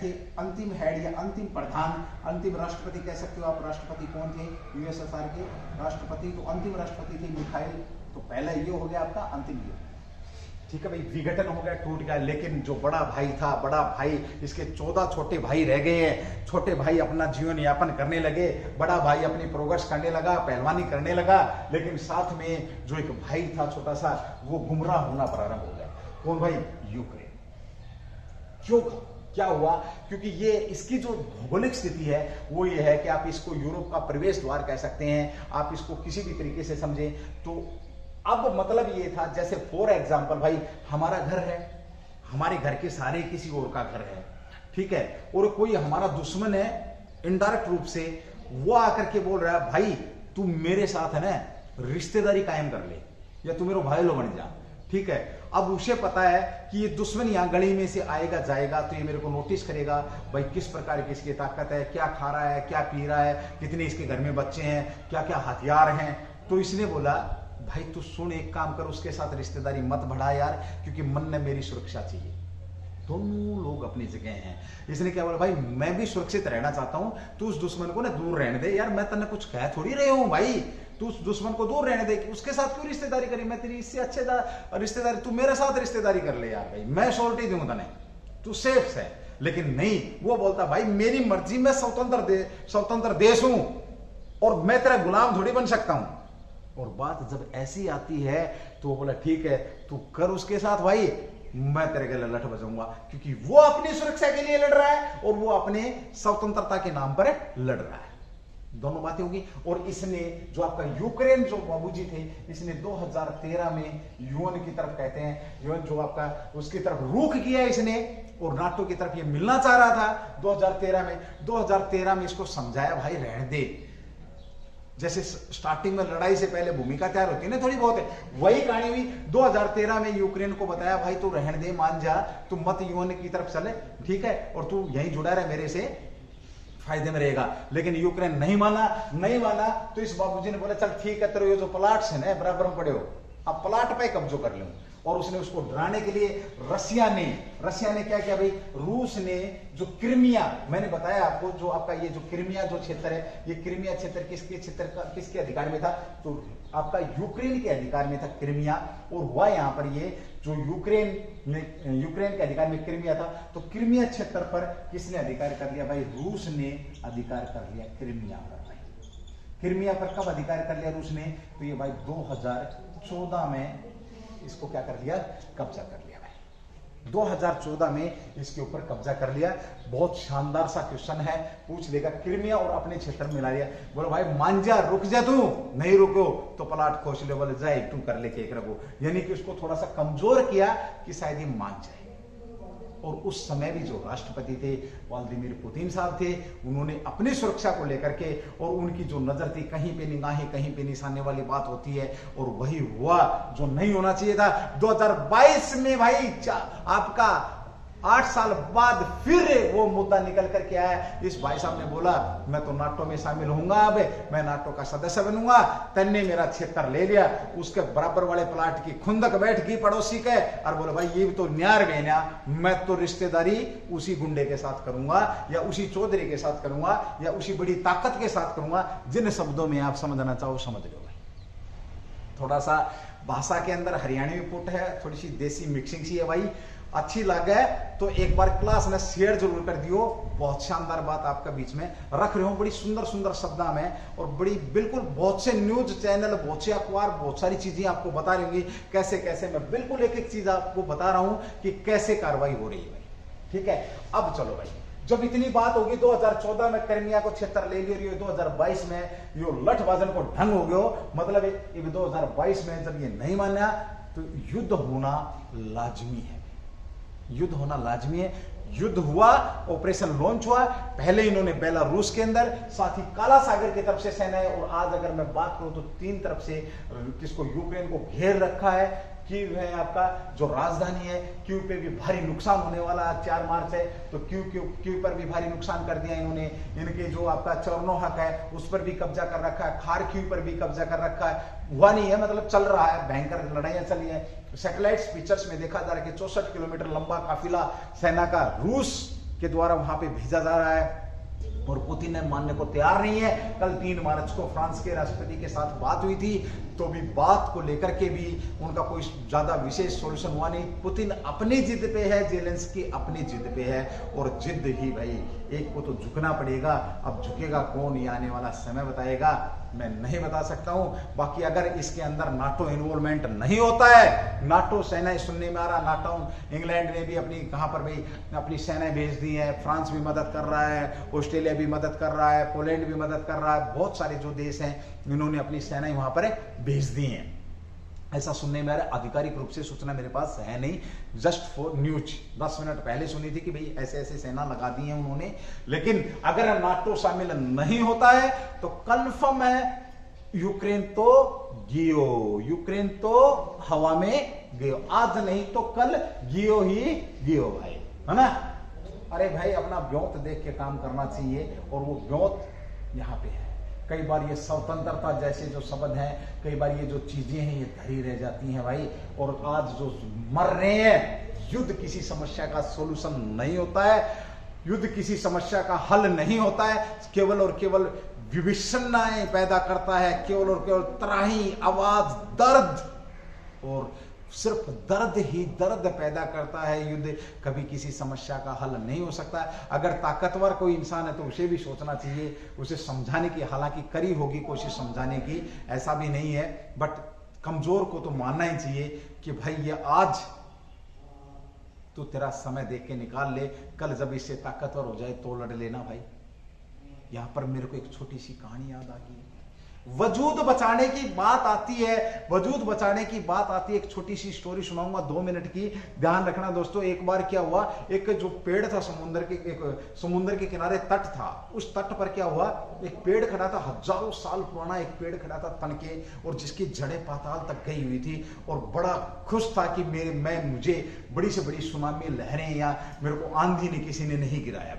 थे, अंतिम हेड या अंतिम प्रधान, अंतिम राष्ट्रपति कह सकते हो आप। राष्ट्रपति कौन थे यूएसएसआर के? राष्ट्रपति, तो अंतिम राष्ट्रपति थे मिखाइल। तो पहला ये हो गया आपका अंतिम ये, ठीक है भाई। विघटन हो गया, टूट गया, लेकिन जो बड़ा भाई था, बड़ा भाई, इसके 14 छोटे भाई रह गए हैं। छोटे भाई अपना जीवन यापन करने लगे, बड़ा भाई अपनी प्रोग्रेस करने लगा, पहलवानी करने लगा, लेकिन साथ में जो एक भाई था छोटा सा, वो गुमराह होना प्रारंभ हो गया। कौन भाई? यूक्रेन। क्यों? क्या हुआ? क्योंकि ये इसकी जो भौगोलिक स्थिति है वो ये है कि आप इसको यूरोप का प्रवेश द्वार कह सकते हैं, आप इसको किसी भी तरीके से समझें। तो अब मतलब ये था, जैसे फॉर एग्जाम्पल भाई हमारा घर है, हमारे घर के सारे किसी और का घर है, ठीक है, और कोई हमारा दुश्मन है इनडायरेक्ट रूप से, वो आकर के बोल रहा है भाई तू मेरे साथ है ना रिश्तेदारी कायम कर ले, या तू मेरा भाई लो बन जा, ठीक है। अब उसे पता है कि ये दुश्मन यहां गली में से आएगा जाएगा तो ये मेरे को नोटिस करेगा, भाई किस प्रकार की इसकी ताकत है, क्या खा रहा है, क्या पी रहा है, कितने इसके घर में बच्चे हैं, क्या क्या हथियार हैं। तो इसने बोला भाई तू सुन, एक काम कर, उसके साथ रिश्तेदारी मत बढ़ा यार, क्योंकि मन ने मेरी सुरक्षा चाहिए। दोनों लोग अपनी जगह हैं। इसने क्या बोला, भाई मैं भी सुरक्षित रहना चाहता हूं, तू उस दुश्मन को ना दूर रहने दे यार, मैं तन्ने कुछ कह थोड़ी रहे हूं भाई, तू उस दुश्मन को दूर रहने दे, उसके साथ क्यों रिश्तेदारी करी, मैं तेरी इससे अच्छे रिश्तेदारी, तू मेरे साथ रिश्तेदारी कर ले यार, भाई मैं श्योरिटी दूंगा तने, तू सेफ है। लेकिन नहीं, वो बोलता भाई मेरी मर्जी, मैं स्वतंत्र देश हूं और मैं तेरा गुलाम थोड़ी बन सकता हूं। और बात जब ऐसी आती है तो वो बोला ठीक है तू कर उसके साथ भाई, मैं तेरे के लिए लठ बजाऊंगा, क्योंकि वो अपनी सुरक्षा के लिए लड़ रहा है और वो अपने स्वतंत्रता के नाम पर लड़ रहा है। दोनों बातें होगी। और इसने जो आपका यूक्रेन जो बाबूजी थे, इसने 2013 में यूएन की तरफ, कहते हैं यूएन जो आपका, उसकी तरफ रुख किया इसने, और नाटो की तरफ ये मिलना चाह रहा था 2013 में इसको समझाया भाई रहने दे। जैसे स्टार्टिंग में लड़ाई से पहले भूमिका तैयार होती है ना थोड़ी बहुत है, वही कहानी हुई। 2013 में यूक्रेन को बताया भाई तू रहने दे, मान जा, तू मत यूएन की तरफ चले, ठीक है, और तू यहीं जुड़ा रहे, मेरे से फायदे में रहेगा। लेकिन यूक्रेन नहीं माना तो इस बाबूजी ने बोला चल ठीक है, तेरे ये जो प्लाट्स है ना बराबर में पड़े हो, अब प्लाट पे कब्जो कर लूं। और उसने उसको डराने के लिए रसिया ने क्या किया भाई, रूस ने जो क्रिमिया, मैंने बताया आपको, जो आपका ये जो क्रिमिया जो क्षेत्र है, ये क्रिमिया क्षेत्र किसके अधिकार में था, तो आपका यूक्रेन के अधिकार में था क्रिमिया। और हुआ यहां पर ये जो यूक्रेन के अधिकार में क्रिमिया था, तो क्रिमिया क्षेत्र पर किसने अधिकार कर लिया भाई, रूस ने अधिकार कर लिया क्रिमिया पर भाई। क्रिमिया पर कब अधिकार कर लिया रूस ने, तो ये भाई 2014 में इसको क्या कर लिया, कब्जा कर लिया भाई। 2014 में इसके ऊपर कब्जा कर लिया। बहुत शानदार सा क्वेश्चन है, पूछ लेगा, क्रिमिया और अपने क्षेत्र में मिला लिया। बोलो भाई मान जा, रुक जा, तू नहीं रुको तो प्लाट खोज ले, बोले जाए तू कर लेके एक रखो, यानी कि उसको थोड़ा सा कमजोर किया कि शायद ये मान जाए। और उस समय भी जो राष्ट्रपति थे व्लादिमीर पुतिन साहब थे, उन्होंने अपनी सुरक्षा को लेकर के, और उनकी जो नजर थी कहीं पे निगाहें कहीं पे निशाने वाली बात होती है, और वही हुआ जो नहीं होना चाहिए था। 2022 में भाई आपका 8 साल बाद फिर वो मुद्दा निकल करके आया। इस भाई साहब ने बोला मैं तो नाटो में शामिल होऊंगा, अब मैं नाटो का सदस्य बनूंगा, तन्ने मेरा क्षेत्र ले लिया, उसके बराबर वाले प्लाट की खुंदक बैठ गई पड़ोसी के, और बोले भाई ये तो न्यार बेना, मैं तो रिश्तेदारी उसी गुंडे के साथ करूंगा, या उसी चौधरी के साथ करूंगा, या उसी बड़ी ताकत के साथ करूंगा। जिन शब्दों में आप समझना चाहो समझ लो भाई। थोड़ा सा भाषा के अंदर हरियाणवी पुट है, थोड़ी सी देसी मिक्सिंग सी है भाई। अच्छी लगे तो एक बार क्लास में शेयर जरूर कर दियो। बहुत शानदार बात आपका बीच में रख रहे हो, बड़ी सुंदर सुंदर शब्दों में, और बड़ी बिल्कुल बहुत से न्यूज चैनल, बहुत से अखबार, बहुत सारी चीजें आपको बता रही होंगी कैसे कैसे, मैं बिल्कुल एक एक चीज आपको बता रहा हूं कि कैसे कार्रवाई हो रही है भाई, ठीक है। अब चलो भाई जब इतनी बात होगी 2014 में क्रिमिया को क्षेत्र ले लिया, 2022 में यो लठबाजन को ढंग हो गयो, मतलब 2022 में जब ये नहीं माना तो युद्ध होना लाजमी है, युद्ध होना लाजमी है। युद्ध हुआ, ऑपरेशन लॉन्च हुआ, पहले इन्होंने बेलारूस के अंदर, साथ ही काला सागर की तरफ से सेना है, और आज अगर मैं बात करूं तो 3 तरफ से किसको, यूक्रेन को घेर रखा है। कीव है आपका जो राजधानी है, कीव पे भी भारी नुकसान होने वाला, 4 मार्च है तो कीव पर भी भारी नुकसान कर दिया इन्होंने। इनके जो आपका चोर्नोहक है उस पर भी कब्जा कर रखा है, खार्किव पर भी कब्जा कर रखा है, हुआ नहीं है, मतलब चल रहा है, भयंकर लड़ाइयां चली है। सैटेलाइट पिक्चर्स में देखा जा रहा है कि 64 किलोमीटर लंबा काफिला सेना का रूस के द्वारा वहां पे भेजा जा रहा है, और पुतिन ने मानने को तैयार नहीं है। कल 3 मार्च को फ्रांस के राष्ट्रपति के साथ बात हुई थी, तो भी बात को लेकर के भी उनका कोई ज्यादा विशेष सॉल्यूशन हुआ नहीं। पुतिन अपनी जिद पे है, जेलेंस्की अपनी जिद पे है, और जिद ही भाई, एक को तो झुकना पड़ेगा। अब झुकेगा कौन, ये आने वाला समय बताएगा, मैं नहीं बता सकता हूं। बाकी अगर इसके अंदर नाटो इन्वॉल्वमेंट नहीं होता है, नाटो सेनाएं सुनने में आ रहा, नाटो इंग्लैंड ने भी अपनी कहां पर भाई अपनी सेनाएं भेज दी है, फ्रांस भी मदद कर रहा है, ऑस्ट्रेलिया भी मदद कर रहा है, पोलैंड भी मदद कर रहा है, बहुत सारे जो देश हैं इन्होंने अपनी सेनाएं वहां पर भेज दी हैं। ऐसा सुनने में आ रहा, आधिकारिक रूप से सूचना मेरे पास है नहीं, जस्ट फॉर न्यूज 10 मिनट पहले सुनी थी कि भाई ऐसे ऐसे सेना लगा दी है उन्होंने। लेकिन अगर नाटो शामिल नहीं होता है तो कंफर्म है यूक्रेन तो गियो, यूक्रेन तो हवा में गियो, आज नहीं तो कल गियो ही गियो भाई, है ना। अरे भाई अपना व्योत देख के काम करना चाहिए, और वो व्योत यहाँ पे है। कई बार ये स्वतंत्रता जैसे जो शब्द हैं, कई बार ये जो चीजें हैं ये धरी रह जाती हैं भाई। और आज जो मर रहे हैं, युद्ध किसी समस्या का सोल्यूशन नहीं होता है, युद्ध किसी समस्या का हल नहीं होता है, केवल और केवल विभिन्नताएं पैदा करता है, केवल और केवल त्राही, आवाज, दर्द, और सिर्फ दर्द ही दर्द पैदा करता है। युद्ध कभी किसी समस्या का हल नहीं हो सकता। अगर ताकतवर कोई इंसान है तो उसे भी सोचना चाहिए, उसे समझाने की, हालांकि करी होगी कोशिश समझाने की, ऐसा भी नहीं है, बट कमजोर को तो मानना ही चाहिए कि भाई ये आज तो तेरा समय देख के निकाल ले, कल जब इससे ताकतवर हो जाए तो लड़ लेना भाई। यहां पर मेरे को एक छोटी सी कहानी याद आ गई। वजूद बचाने की बात आती है, वजूद बचाने की बात आती है, एक छोटी सी स्टोरी सुनाऊंगा 2 मिनट की, ध्यान रखना दोस्तों। एक बार क्या हुआ, एक जो पेड़ था समुद्र के किनारे तट था, उस तट पर क्या हुआ, एक पेड़ खड़ा था, हजारों साल पुराना एक पेड़ खड़ा था तन के, और जिसकी जड़ें पाताल तक गई हुई थी, और बड़ा खुश था कि मुझे बड़ी से बड़ी सुनामी, लहरें या मेरे को आंधी ने किसी ने नहीं गिराया,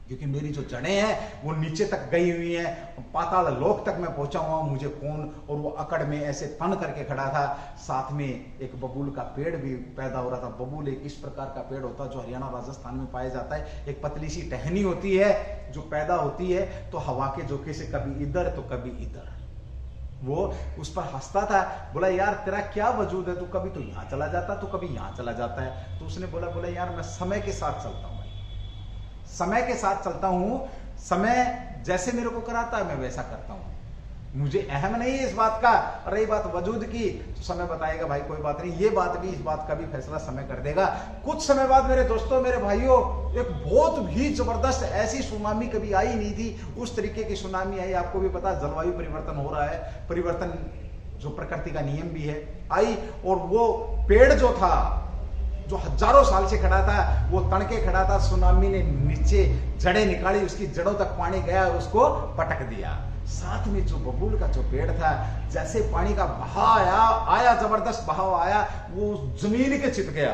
क्योंकि मेरी जो जड़ें हैं वो नीचे तक गई हुई हैं, पाताल लोक तक मैं पहुंचा हुआ, मुझे कौन। और वो अकड़ में ऐसे तन करके खड़ा था, साथ में एक बबूल का पेड़ भी पैदा हो रहा था। बबूल एक इस प्रकार का पेड़ होता है जो हरियाणा राजस्थान में पाया जाता है, एक पतली सी टहनी होती है जो पैदा होती है, तो हवा के झोंके से कभी इधर तो कभी इधर। वो उस पर हंसता था, बोला यार तेरा क्या वजूद है, तू कभी तो यहाँ चला जाता, तो कभी यहाँ चला जाता है। तो उसने बोला यार मैं समय के साथ चलता हूँ, समय के साथ चलता हूं, समय जैसे मेरे को कराता है मैं वैसा करता हूं, मुझे अहम नहीं है इस बात का। अरे बात वजूद की तो समय बताएगा भाई, कोई बात नहीं, ये बात भी, इस बात का भी फैसला समय कर देगा। कुछ समय बाद मेरे दोस्तों, मेरे भाइयों, एक बहुत भी जबरदस्त ऐसी सुनामी कभी आई नहीं थी, उस तरीके की सुनामी आई। आपको भी पता, जलवायु परिवर्तन हो रहा है, परिवर्तन जो प्रकृति का नियम भी है, आई। और वो पेड़ जो था, जो हजारों साल से खड़ा था, वो तन के खड़ा था, सुनामी ने नीचे जड़ें निकाली, उसकी जड़ों तक पानी गया और उसको पटक दिया। साथ में जो बबूल का जो पेड़ था, जैसे पानी का बहाव आया, जबरदस्त बहाव आया, वो जमीन के चिप गया,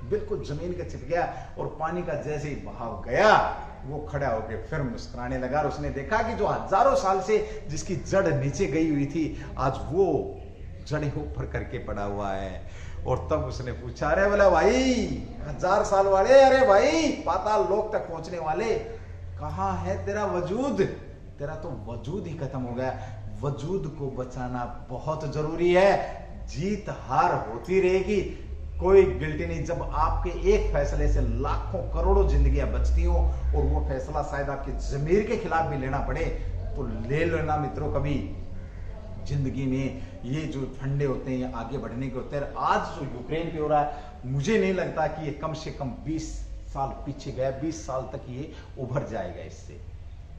बिल्कुल जमीन के चिप गया। और पानी का जैसे ही बहाव गया, वो खड़ा होकर फिर मुस्कुराने लगा, और उसने देखा कि जो हजारों साल से जिसकी जड़ नीचे गई हुई थी, आज वो जड़ें ऊपर करके पड़ा हुआ है। और तब उसने पूछा, अरे बोला भाई 1000 साल वाले, अरे भाई पाताल लोक तक पहुंचने वाले, कहां है तेरा वजूद? तेरा तो वजूद ही खत्म हो गया। वजूद को बचाना बहुत जरूरी है। जीत हार होती रहेगी, कोई गिल्टी नहीं। जब आपके एक फैसले से लाखों करोड़ों जिंदगियां बचती हो, और वो फैसला शायद आपके जमीर के खिलाफ भी लेना पड़े, तो ले लेना मित्रों। कभी जिंदगी में ये जो फंडे होते हैं, ये आगे बढ़ने के होते हैं। आज जो यूक्रेन पे हो रहा है, मुझे नहीं लगता कि ये कम से कम 20 साल पीछे गया, 20 साल तक ये उभर जाएगा। इससे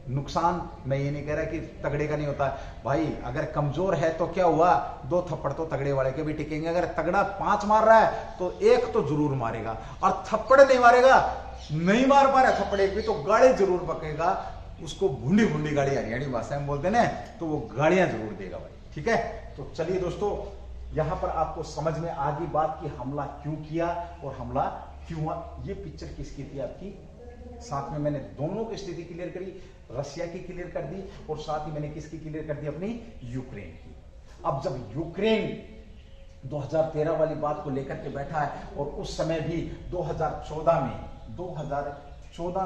नुकसान, मैं ये नहीं कह रहा कि तगड़े का नहीं होता भाई, अगर कमजोर है तो क्या हुआ, 2 थप्पड़ तो तगड़े वाले के भी टिकेंगे। अगर तगड़ा 5 मार रहा है तो 1 तो जरूर मारेगा, और थप्पड़ नहीं मारेगा, नहीं मार पा रहा थप्पड़ एक भी, तो गाड़ी जरूर पकेगा उसको। भूंडी भूंडी गाड़ी, हरियाणी भाषा में बोलते ना, तो वो गाड़ियां जरूर देगा भाई। ठीक है, तो चलिए दोस्तों, यहां पर आपको समझ में आ गई बात कि हमला क्यों किया और हमला क्यों हुआ। ये पिक्चर किसकी थी आपकी, साथ में मैंने दोनों की स्थिति क्लियर करी, रशिया की क्लियर कर दी, और साथ ही मैंने किसकी क्लियर कर दी, अपनी यूक्रेन की। अब जब यूक्रेन 2013 वाली बात को लेकर के बैठा है, और उस समय भी 2014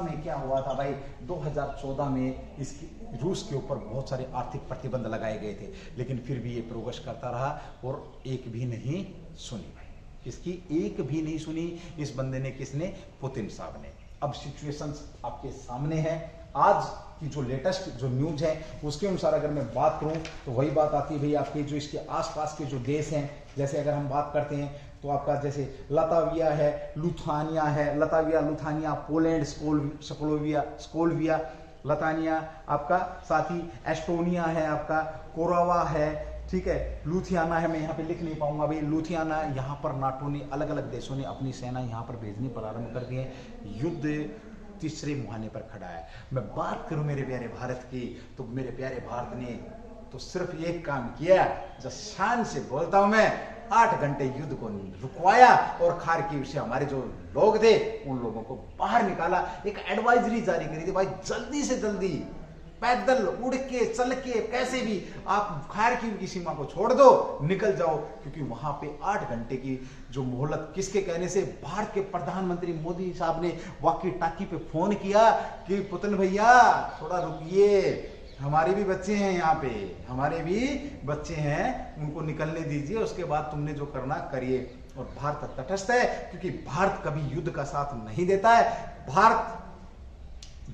में क्या हुआ था भाई, 2014 में इसकी रूस के ऊपर बहुत सारे आर्थिक प्रतिबंध लगाए गए थे, लेकिन फिर भी ये प्रोग्रेस करता रहा और एक भी नहीं सुनी भाई, किसकी एक भी नहीं सुनी इस बंदे ने, किसने, पुतिन साहब ने। अब सिचुएशंस आपके सामने है, आज की जो लेटेस्ट जो न्यूज है उसके अनुसार अगर मैं बात करूं तो वही बात आती है भाई, आपके जो इसके आसपास के जो देश हैं, जैसे अगर हम बात करते हैं तो आपका जैसे लताविया है, लुथानिया है, लताविया, लुथानिया, पोलैंड, स्कोलविया, लतानिया आपका, साथ ही एस्टोनिया है आपका, कोरावा है, ठीक है, लुथियाना है, मैं यहाँ पे लिख नहीं पाऊंगा भाई, लुथियाना। यहाँ पर नाटो ने, अलग अलग देशों ने अपनी सेना यहाँ पर भेजनी प्रारंभ कर दी है। युद्ध तीसरे मुहाने पर खड़ा है। मैं बात करूं मेरे प्यारे भारत की, तो मेरे प्यारे भारत ने तो सिर्फ एक काम किया, जो शान से बोलता हूं मैं, 8 घंटे युद्ध को रुकवाया, और खार्किव से हमारे जो लोग थे उन लोगों को बाहर निकाला। एक एडवाइजरी जारी करी थी भाई, जल्दी से जल्दी पैदल, उड़ के, चल के, कैसे भी आप खार्किव की सीमा को छोड़ दो, निकल जाओ, क्योंकि वहां पे 8 घंटे की जो मोहलत, किसके कहने से, भारत के प्रधानमंत्री मोदी साहब ने वॉकी टाकी पे फोन किया कि पुतिन भैया थोड़ा रुकिए, हमारे भी बच्चे हैं यहाँ पे, हमारे भी बच्चे हैं, उनको निकलने दीजिए, उसके बाद तुमने जो करना करिए। और भारत तटस्थ है, क्योंकि भारत कभी युद्ध का साथ नहीं देता है। भारत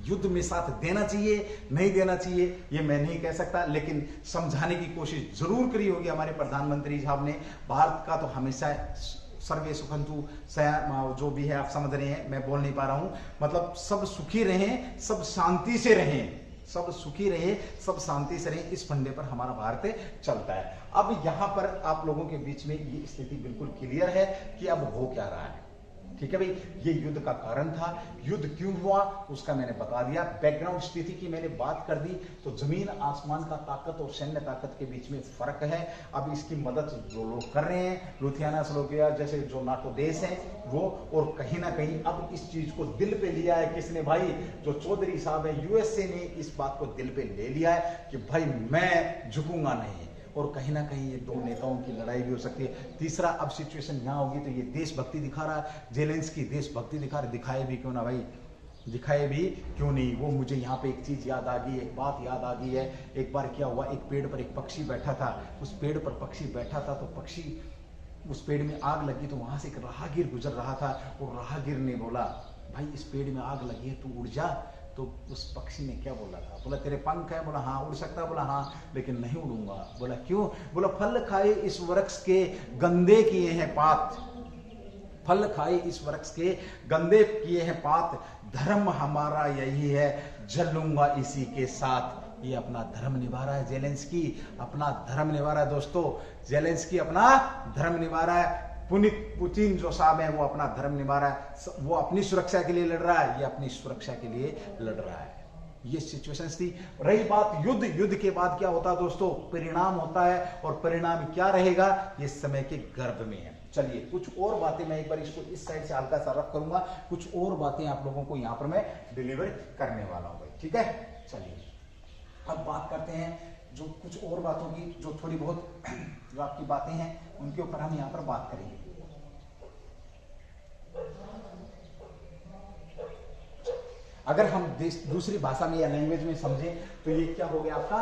युद्ध में साथ देना चाहिए, नहीं देना चाहिए ये मैं नहीं कह सकता, लेकिन समझाने की कोशिश जरूर करी होगी हमारे प्रधानमंत्री साहब ने। भारत का तो हमेशा सर्वे सुखंतु, जो भी है आप समझ रहे हैं, मैं बोल नहीं पा रहा हूं, मतलब सब सुखी रहें, सब शांति से रहें, सब सुखी रहे, सब शांति से रहे, इस फंडे पर हमारा भारत चलता है। अब यहां पर आप लोगों के बीच में ये स्थिति बिल्कुल क्लियर है कि अब हो क्या रहा है। ठीक है भाई, ये युद्ध का कारण था, युद्ध क्यों हुआ उसका मैंने बता दिया, बैकग्राउंड स्थिति की मैंने बात कर दी। तो जमीन आसमान का ताकत और सैन्य ताकत के बीच में फर्क है। अब इसकी मदद जो लोग कर रहे हैं, लुथियाना, स्लोवाकिया जैसे जो नाटो देश हैं वो, और कहीं ना कहीं अब इस चीज को दिल पे लिया है किसने भाई, जो चौधरी साहब है, यूएसए ने इस बात को दिल पे ले लिया है कि भाई मैं झुकूंगा नहीं, और कहीं ना कहीं ये 2 नेताओं की लड़ाई भी हो सकती है। तीसरा, अब सिचुएशन यहाँ होगी तो ये देशभक्ति दिखा रहा है, जेलेंस्की देशभक्ति दिखा रहा है, दिखाए भी क्यों ना भाई, दिखाए भी क्यों नहीं। वो मुझे यहाँ पे एक चीज याद आ गई, एक बात याद आ गई है। एक बार क्या हुआ, एक पेड़ पर एक पक्षी बैठा था, उस पेड़ पर पक्षी बैठा था, तो पक्षी, उस पेड़ में आग लगी, तो वहां से एक राहगीर गुजर रहा था, और राहगीर ने बोला भाई इस पेड़ में आग लगी है, तू उड़ जा। तो उस पक्षी ने क्या बोला था, बोला तेरे पंख है, बोला हाँ उड़ सकता, बोला हाँ लेकिन नहीं उड़ूंगा। बोला क्यों, बोला फल खाए इस वृक्ष के गंदे किए हैं पात, फल खाए इस वृक्ष के गंदे किए हैं पात, धर्म हमारा यही है, जलूंगा इसी के साथ। ये अपना धर्म निभा रहा है जेलेंस्की, अपना धर्म निभा रहा है दोस्तों, जेलेंस्की अपना धर्म निभा रहा है। पुतिन जो साहब है वो अपना धर्म निभा रहा है, वो अपनी सुरक्षा के लिए लड़ रहा है, ये अपनी सुरक्षा के लिए लड़ रहा है। ये सिचुएशन थी। रही बात युद्ध, युद्ध के बाद क्या होता है दोस्तों, परिणाम होता है, और परिणाम क्या रहेगा ये समय के गर्भ में है। चलिए कुछ और बातें, मैं एक बार इसको इस साइड से हल्का सा रफ करूंगा, कुछ और बातें आप लोगों को यहां पर मैं डिलीवर करने वाला हूं भाई, ठीक है। चलिए अब बात करते हैं जो कुछ और बातों की, जो थोड़ी बहुत जो आपकी बातें हैं उनके ऊपर हम यहां पर बात करेंगे। अगर हम दूसरी भाषा में या लैंग्वेज में समझें तो ये क्या हो गया आपका,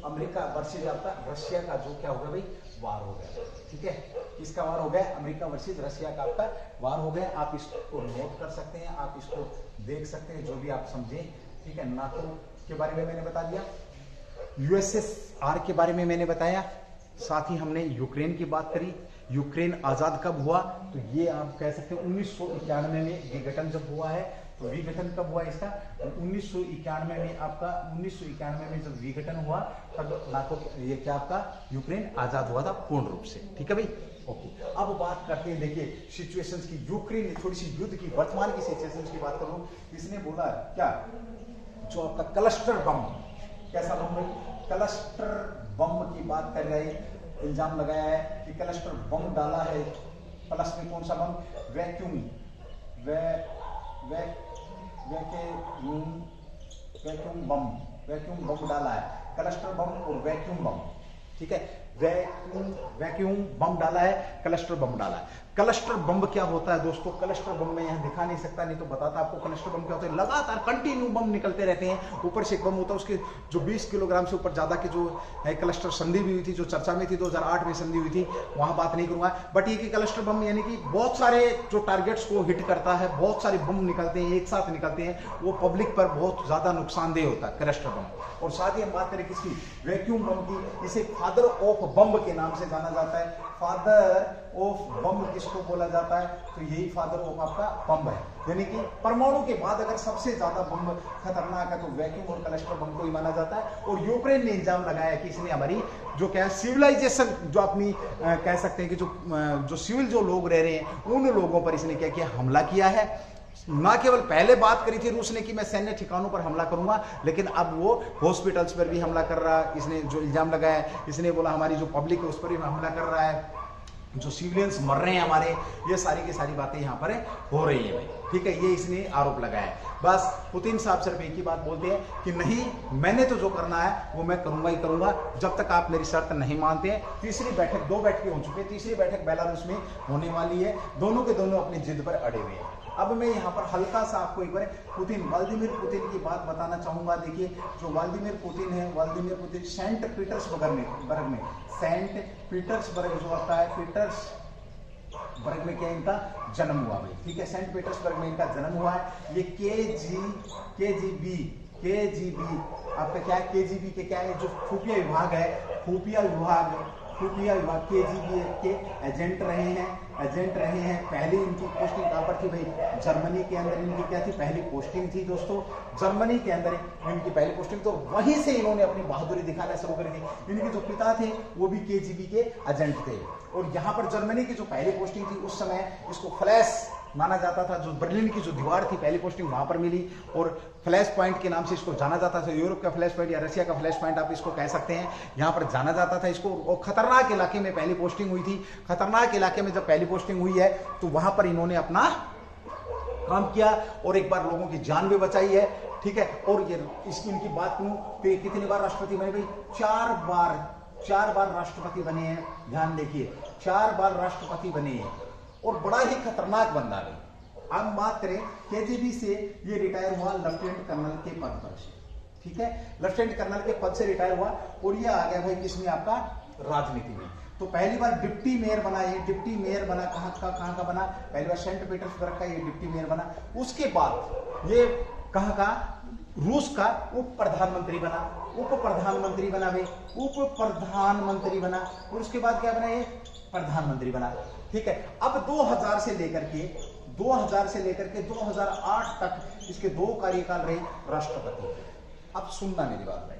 अमेरिका वर्सेज आपका रशिया का जो क्या हो गया भाई, वार हो गया। ठीक है, किसका वार हो गया, अमेरिका वर्सेज रशिया का आपका वार हो गया। आप इसको नोट कर सकते हैं, आप इसको देख सकते हैं, जो भी आप समझें। ठीक है, नाटो के बारे में मैंने बता दिया, यूएसएसआर के बारे में मैंने बताया, साथ ही हमने यूक्रेन की बात करी, यूक्रेन आजाद कब हुआ, तो ये आप कह सकते हैं 1991 में विघटन जब हुआ है। तो विघटन कब हुआ इसका, 1991 में आपका 1991 में जब विघटन हुआ तब ये क्या आपका यूक्रेन आजाद हुआ था पूर्ण रूप से। ठीक है भाई, ओके। अब बात करते हैं, देखिए सिचुएशंस की, यूक्रेन थोड़ी सी युद्ध की वर्तमान की सिचुएशंस की बात करूं, इसने बोला क्या, जो आपका क्लस्टर बम, कैसा बम है, क्लस्टर बम की बात कर रहे हैं, इल्जाम लगाया है कि क्लस्टर बम डाला है। प्लस में कौन सा बम, वैक्यूम बम डाला है, क्लस्टर बम और वैक्यूम बम। ठीक है, वैक्यूम बम डाला है, क्लस्टर बम डाला है। क्लस्टर बम क्या होता है दोस्तों, क्लस्टर बम में यहां दिखा नहीं सकता, नहीं तो बताता आपको। क्लस्टर बम क्या होता है, लगातार कंटिन्यू बम निकलते रहते हैं, ऊपर से एक बम होता है, उसके जो 20 किलोग्राम से ऊपर ज्यादा की जो है क्लस्टर संधि भी हुई थी, जो चर्चा में थी 2008 में संधि हुई थी, वहां बात नहीं करूंगा। बट ये कि क्लस्टर बम यानी कि बहुत सारे जो टारगेट्स को हिट करता है, बहुत सारे बम निकलते हैं, एक साथ निकलते हैं, वो पब्लिक पर बहुत ज्यादा नुकसानदेह होता है क्लस्टर बम। और साथ ही हम बात करें किसकी, वैक्यूम बम की, इसे फादर ऑफ बम के नाम से जाना जाता है। फादर ऑफ बम किसको बोला जाता है, तो यही फादर ऑफ आपका बम है। यानी कि परमाणु के बाद अगर सबसे ज्यादा बम खतरनाक है तो वैक्यूम और क्लस्टर बम को ही माना जाता है। और यूक्रेन ने इल्जाम लगाया कि इसने हमारी जो क्या है सिविलाइजेशन, जो अपनी कह सकते हैं कि जो सिविल जो लोग रह रहे हैं उन लोगों पर इसने क्या किया, हमला किया है। ना केवल पहले बात करी थी रूस ने कि मैं सैन्य ठिकानों पर हमला करूंगा, लेकिन अब वो हॉस्पिटल्स पर भी हमला कर रहा है। इसने जो इल्जाम लगाया है, इसने बोला हमारी जो पब्लिक है उस पर भी हमला कर रहा है, जो सिविलियंस मर रहे हैं हमारे, ये सारी की सारी बातें यहाँ पर हो रही है भाई। ठीक है, ये इसने आरोप लगाया है। बस पुतिन साहब सिर्फ एक ही बात बोलते हैं कि नहीं, मैंने तो जो करना है वो मैं करूंगा ही करूंगा, जब तक आप मेरी शर्त नहीं मानते हैं। तीसरी बैठक, 2 बैठकें हो चुकी है, तीसरी बैठक बेलारूस में होने वाली है। दोनों के दोनों अपनी जिद पर अड़े हुए हैं। अब मैं यहाँ पर हल्का सा आपको एक बार व्लादिमीर पुतिन की बात बताना चाहूंगा। देखिए जो व्लादिमीर पुतिन है, व्लादिमीर पुतिन सेंट पीटर्सबर्ग में सेंट पीटर्सबर्ग जो आता है, पीटर्सबर्ग में क्या इनका जन्म हुआ भाई। ठीक है, सेंट पीटर्सबर्ग में इनका जन्म हुआ है। ये केजीबी आपका क्या है, केजीबी के क्या है, जो खुफिया विभाग है, खुफिया विभाग केजीबी के एजेंट रहे हैं। पहली इनकी पोस्टिंग कहां पर थी भाई, जर्मनी के अंदर इनकी क्या थी, पहली पोस्टिंग थी दोस्तों, जर्मनी के अंदर इनकी पहली पोस्टिंग। तो वहीं से इन्होंने अपनी बहादुरी दिखाना शुरू कर दी। इनके जो पिता थे वो भी केजीबी के एजेंट थे। और यहाँ पर जर्मनी की जो पहली पोस्टिंग थी उस समय इसको फ्लैश माना जाता था। जो बर्लिन की जो दीवार थी, पहली पोस्टिंग वहां पर मिली और फ्लैश पॉइंट के नाम से इसको जाना जाता था। यूरोप का फ्लैश पॉइंट या रशिया का फ्लैश पॉइंट आप इसको कह सकते हैं, यहाँ पर जाना जाता था इसको। और खतरनाक इलाके में पहली पोस्टिंग हुई थी। खतरनाक इलाके में जब पहली पोस्टिंग हुई है तो वहां पर इन्होंने अपना काम किया और एक बार लोगों की जान भी बचाई है। ठीक है, और ये इसकी इनकी बात करूं तो कितनी बार राष्ट्रपति बने भाई, 4 बार राष्ट्रपति बने हैं। ध्यान देखिए, 4 बार राष्ट्रपति बने हैं और बड़ा ही खतरनाक बंदा है। अब बात करें केजीबी से, ये रिटायर हुआ लेफ्टिनेंट कर्नल के पद पर से। ठीक है, लेफ्टिनेंट कर्नल के पद से रिटायर हुआ और ये आ गया भाई किसमें, आपका राजनीति में। तो पहली बार डिप्टी मेयर बना। ये डिप्टी मेयर बना कहां का बना, पहली बार सेंट पीटर्सबर्ग का ये डिप्टी मेयर बना। उसके बाद ये कहां का, रूस का उप प्रधानमंत्री बना भाई, उप प्रधानमंत्री बना। और उसके बाद क्या बना, ये प्रधानमंत्री बना। ठीक है, अब 2000 से लेकर के 2008 तक इसके 2 कार्यकाल रहे राष्ट्रपति। अब सुनना मेरी बात भाई,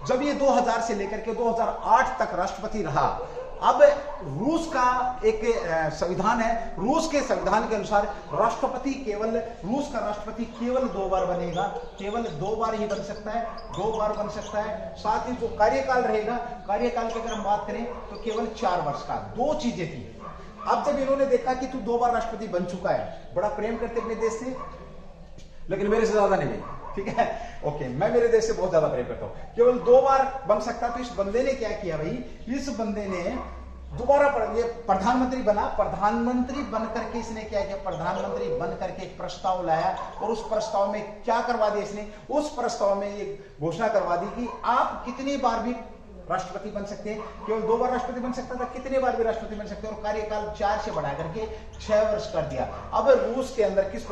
जब ये 2000 से लेकर के 2008 तक राष्ट्रपति रहा, अब रूस का एक संविधान है, रूस के संविधान के अनुसार रूस का राष्ट्रपति केवल 2 बार बनेगा, केवल 2 बार ही बन सकता है, 2 बार बन सकता है। साथ ही जो कार्यकाल रहेगा, कार्यकाल की अगर हम बात करें तो केवल 4 वर्ष का। 2 चीजें थी। अब जब इन्होंने देखा कि तू 2 बार राष्ट्रपति बन चुका है, बड़ा प्रेम करते अपने देश से, लेकिन मेरे से ज्यादा नहीं। ठीक है, ओके, मैं मेरे देश से बहुत ज्यादा प्रेम करता हूं, केवल 2 बार बन सकता। तो इस बंदे ने क्या किया भाई, इस बंदे ने दोबारा ये प्रधानमंत्री बना। प्रधानमंत्री बन करके इसने क्या किया, प्रधानमंत्री बन करके एक प्रस्ताव लाया और उस प्रस्ताव में क्या करवा दिया इसने, उस प्रस्ताव में एक घोषणा करवा दी कि आप कितनी बार भी राष्ट्रपति बन सकते हैं। केवल 2 बार राष्ट्रपति बन सकता था, कितने बार भी राष्ट्रपति बन सकते हैं। और कार्यकाल 4 से बढ़ा करके 6 वर्ष कर दिया। अब रूस के अंदर जिस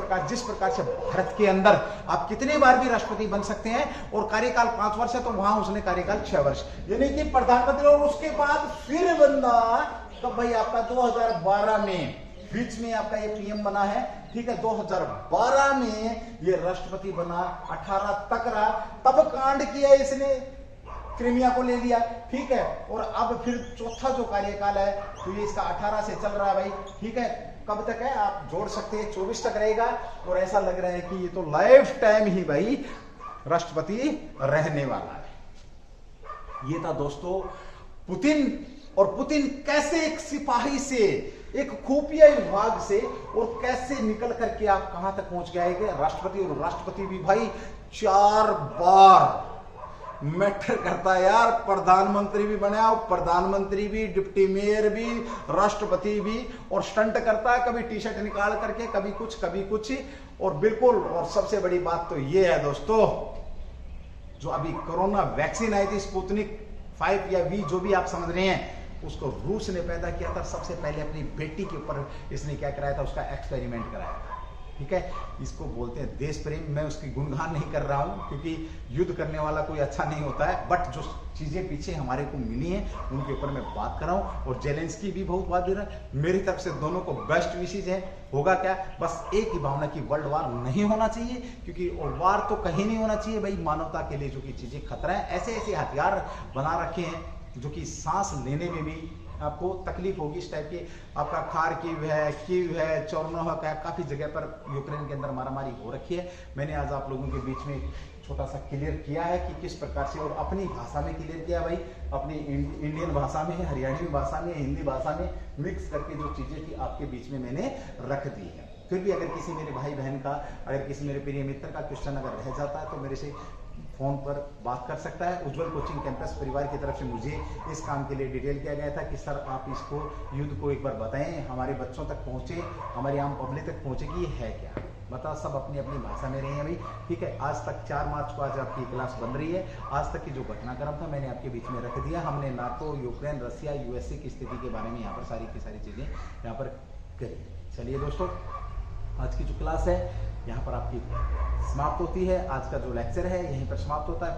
प्रकार से भारत के अंदर आप कितने बार भी राष्ट्रपति बन सकते हैं और कार्यकाल 5 वर्ष है, तो वहां उसने कार्यकाल 6 वर्ष, यानी कि प्रधानमंत्री। और उसके बाद फिर बंदा कब भाई? आपका 2012 में बीच में आपका ये पीएम बना है, ठीक है। 2012 में ये राष्ट्रपति बना, 18 तक रहा, तब कांड किया इसने, क्रीमिया को ले लिया, ठीक है। और अब फिर चौथा जो कार्यकाल है तो ये इसका 18 से चल रहा है भाई, ठीक है। कब तक है आप जोड़ सकते हैं, 24 तक रहेगा। और ऐसा लग रहा है कि ये तो लाइफ टाइम ही भाई राष्ट्रपति रहने वाला है। ये था दोस्तों पुतिन, और पुतिन कैसे एक सिपाही से, एक खुफिया विभाग से, और कैसे निकल करके आप कहां तक पहुंच गए राष्ट्रपति। और राष्ट्रपति भी भाई 4 बार मैटर करता है यार, प्रधानमंत्री भी बना, प्रधानमंत्री भी, डिप्टी मेयर भी, राष्ट्रपति भी, और स्टंट करता है, कभी टी शर्ट निकाल करके, कभी कुछ कभी कुछ। और बिल्कुल, और सबसे बड़ी बात तो ये है दोस्तों, जो अभी कोरोना वैक्सीन आई थी स्पुतनिक 5 या V जो भी आप समझ रहे हैं, उसको रूस ने पैदा किया था। सबसे पहले अपनी बेटी के ऊपर इसने क्या कराया था, उसका एक्सपेरिमेंट कराया था, ठीक है। इसको बोलते हैं देश प्रेम। मैं उसकी गुणगान नहीं कर रहा हूं क्योंकि युद्ध करने वाला कोई अच्छा नहीं होता है, बट जो चीजें पीछे हमारे को मिली हैं उनके ऊपर मैं बात कर रहा हूं। और जेलेंस्की भी बहुत बात दे रहा है, मेरी तरफ से दोनों को बेस्ट विशेष है। होगा क्या, बस एक ही भावना की वर्ल्ड वार नहीं होना चाहिए, क्योंकि वार तो कहीं नहीं होना चाहिए भाई, मानवता के लिए जो कि चीजें खतरा है। ऐसे ऐसे हथियार बना रखे हैं जो कि सांस लेने में भी आपको तकलीफ होगी, इस टाइप के। आपका खार्किव है, चोर्नोह है, काफी जगह पर यूक्रेन के अंदर मारामारी हो रखी है। मैंने आज आप लोगों के बीच में छोटा सा क्लियर किया है कि किस प्रकार से, और अपनी भाषा में क्लियर किया भाई, अपनी इंडियन भाषा में, हरियाणवी भाषा में, हिंदी भाषा में मिक्स करके जो चीजें थी आपके बीच में मैंने रख दी है। फिर भी अगर किसी मेरे भाई बहन का, अगर किसी मेरे प्रिय मित्र का क्वेश्चन अगर रह जाता है तो मेरे से फोन पर बात कर सकता है। उज्जवल कोचिंग कैंपस परिवार की तरफ से मुझे इस काम के लिए डिटेल किया गया था कि सर आप इसको युद्ध को एक बार बताएं, हमारे बच्चों तक पहुंचे, हमारी आम पब्लिक तक पहुंचे कि ये है क्या। बता, सब अपनी अपनी भाषा में रहे हैं भाई, ठीक है। आज तक 4 मार्च को आज आपकी क्लास बन रही है। आज तक की जो घटनाक्रम था मैंने आपके बीच में रख दिया। हमने नाटो, यूक्रेन, रसिया, USA की स्थिति के बारे में यहाँ पर सारी की सारी चीजें यहाँ पर करी। चलिए दोस्तों, आज की जो क्लास है यहाँ पर आपकी समाप्त होती है। आज का जो लेक्चर है यहीं पर समाप्त होता है।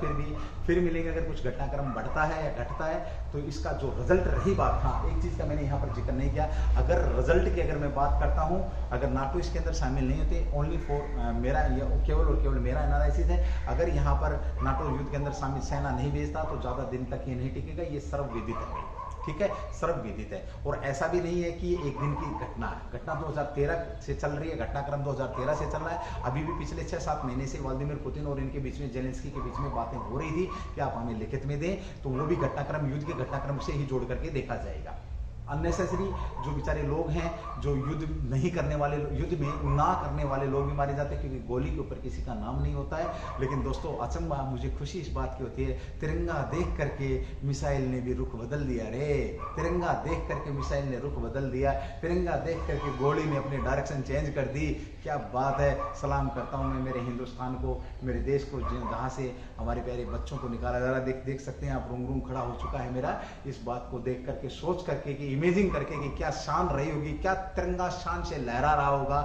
फिर मिलेंगे। अगर कुछ घटनाक्रम बढ़ता है या घटता है तो इसका जो रिजल्ट रही बात, हाँ एक चीज का मैंने यहाँ पर जिक्र नहीं किया, अगर रिजल्ट की अगर मैं बात करता हूँ, अगर नाटो इसके अंदर शामिल नहीं होते, ओनली फॉर मेरा केवल और केवल मेरा एनालिसिस है, अगर यहाँ पर नाटो युद्ध के अंदर शामिल सेना नहीं भेजता तो ज्यादा दिन तक ये नहीं टिकेगा, ये सर्वविदित है, ठीक है, सर्वविदित है। और ऐसा भी नहीं है कि एक दिन की घटना है, घटना 2013 से चल रही है, घटनाक्रम 2013 से चल रहा है। अभी भी पिछले 6-7 महीने से व्लादिमीर पुतिन और इनके बीच में, जेलेंस्की के बीच में बातें हो रही थी कि आप हमें लिखित में दें, तो वो भी घटनाक्रम युद्ध के घटनाक्रम से ही जोड़ करके देखा जाएगा। अननेसेसरी जो बेचारे लोग हैं, जो युद्ध नहीं करने वाले, युद्ध में ना करने वाले लोग भी मारे जाते हैं, क्योंकि गोली के ऊपर किसी का नाम नहीं होता है। लेकिन दोस्तों अचंबा, मुझे खुशी इस बात की होती है, तिरंगा देख करके मिसाइल ने भी रुख बदल दिया रे, तिरंगा देख करके मिसाइल ने रुख बदल दिया, तिरंगा देख करके गोली ने अपनी डायरेक्शन चेंज कर दी। क्या बात है। सलाम करता हूँ मैं मेरे हिंदुस्तान को, मेरे देश को, जहाँ से हमारे प्यारे बच्चों को निकाला जा रहा है। देख सकते हैं आप, रूम रूम खड़ा हो चुका है मेरा, इस बात को देख करके, सोच करके कि इमेजिंग करके कि क्या शान रही होगी, क्या तिरंगा शान से लहरा रहा होगा,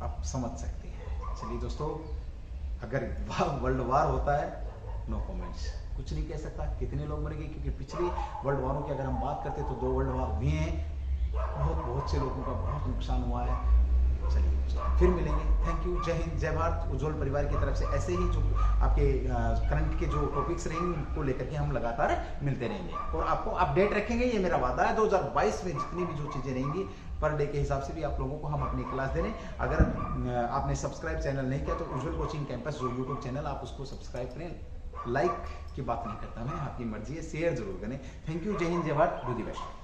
आप समझ सकते हैं। चलिए दोस्तों, अगर वर्ल्ड वार होता है, नो कमेंट्स, कुछ नहीं कह सकता कितने लोग मरेंगे, क्योंकि पिछली वर्ल्ड वारों की अगर हम बात करते तो 2 वर्ल्ड वार हुए हैं, बहुत से लोगों का बहुत नुकसान हुआ है। चलिए फिर मिलेंगे। थैंक यू, जय हिंद, जय भारत। उज्जवल परिवार की तरफ से ऐसे ही जो आपके करंट के जो टॉपिक्स रहेंगे उनको लेकर के हम लगातार मिलते रहेंगे और आपको अपडेट रखेंगे, ये मेरा वादा है। 2022 में जितनी भी जो चीजें रहेंगी पर डे के हिसाब से भी आप लोगों को हम अपनी क्लास दे रहे हैं। अगर आपने सब्सक्राइब चैनल नहीं किया तो उज्जवल कोचिंग कैंपस जो यूट्यूब चैनल, आप उसको सब्सक्राइब करें। लाइक की बात नहीं करता मैं, आपकी मर्जी है, शेयर जरूर करें। थैंक यू, जय हिंद, जय भारत, डू द बेस्ट।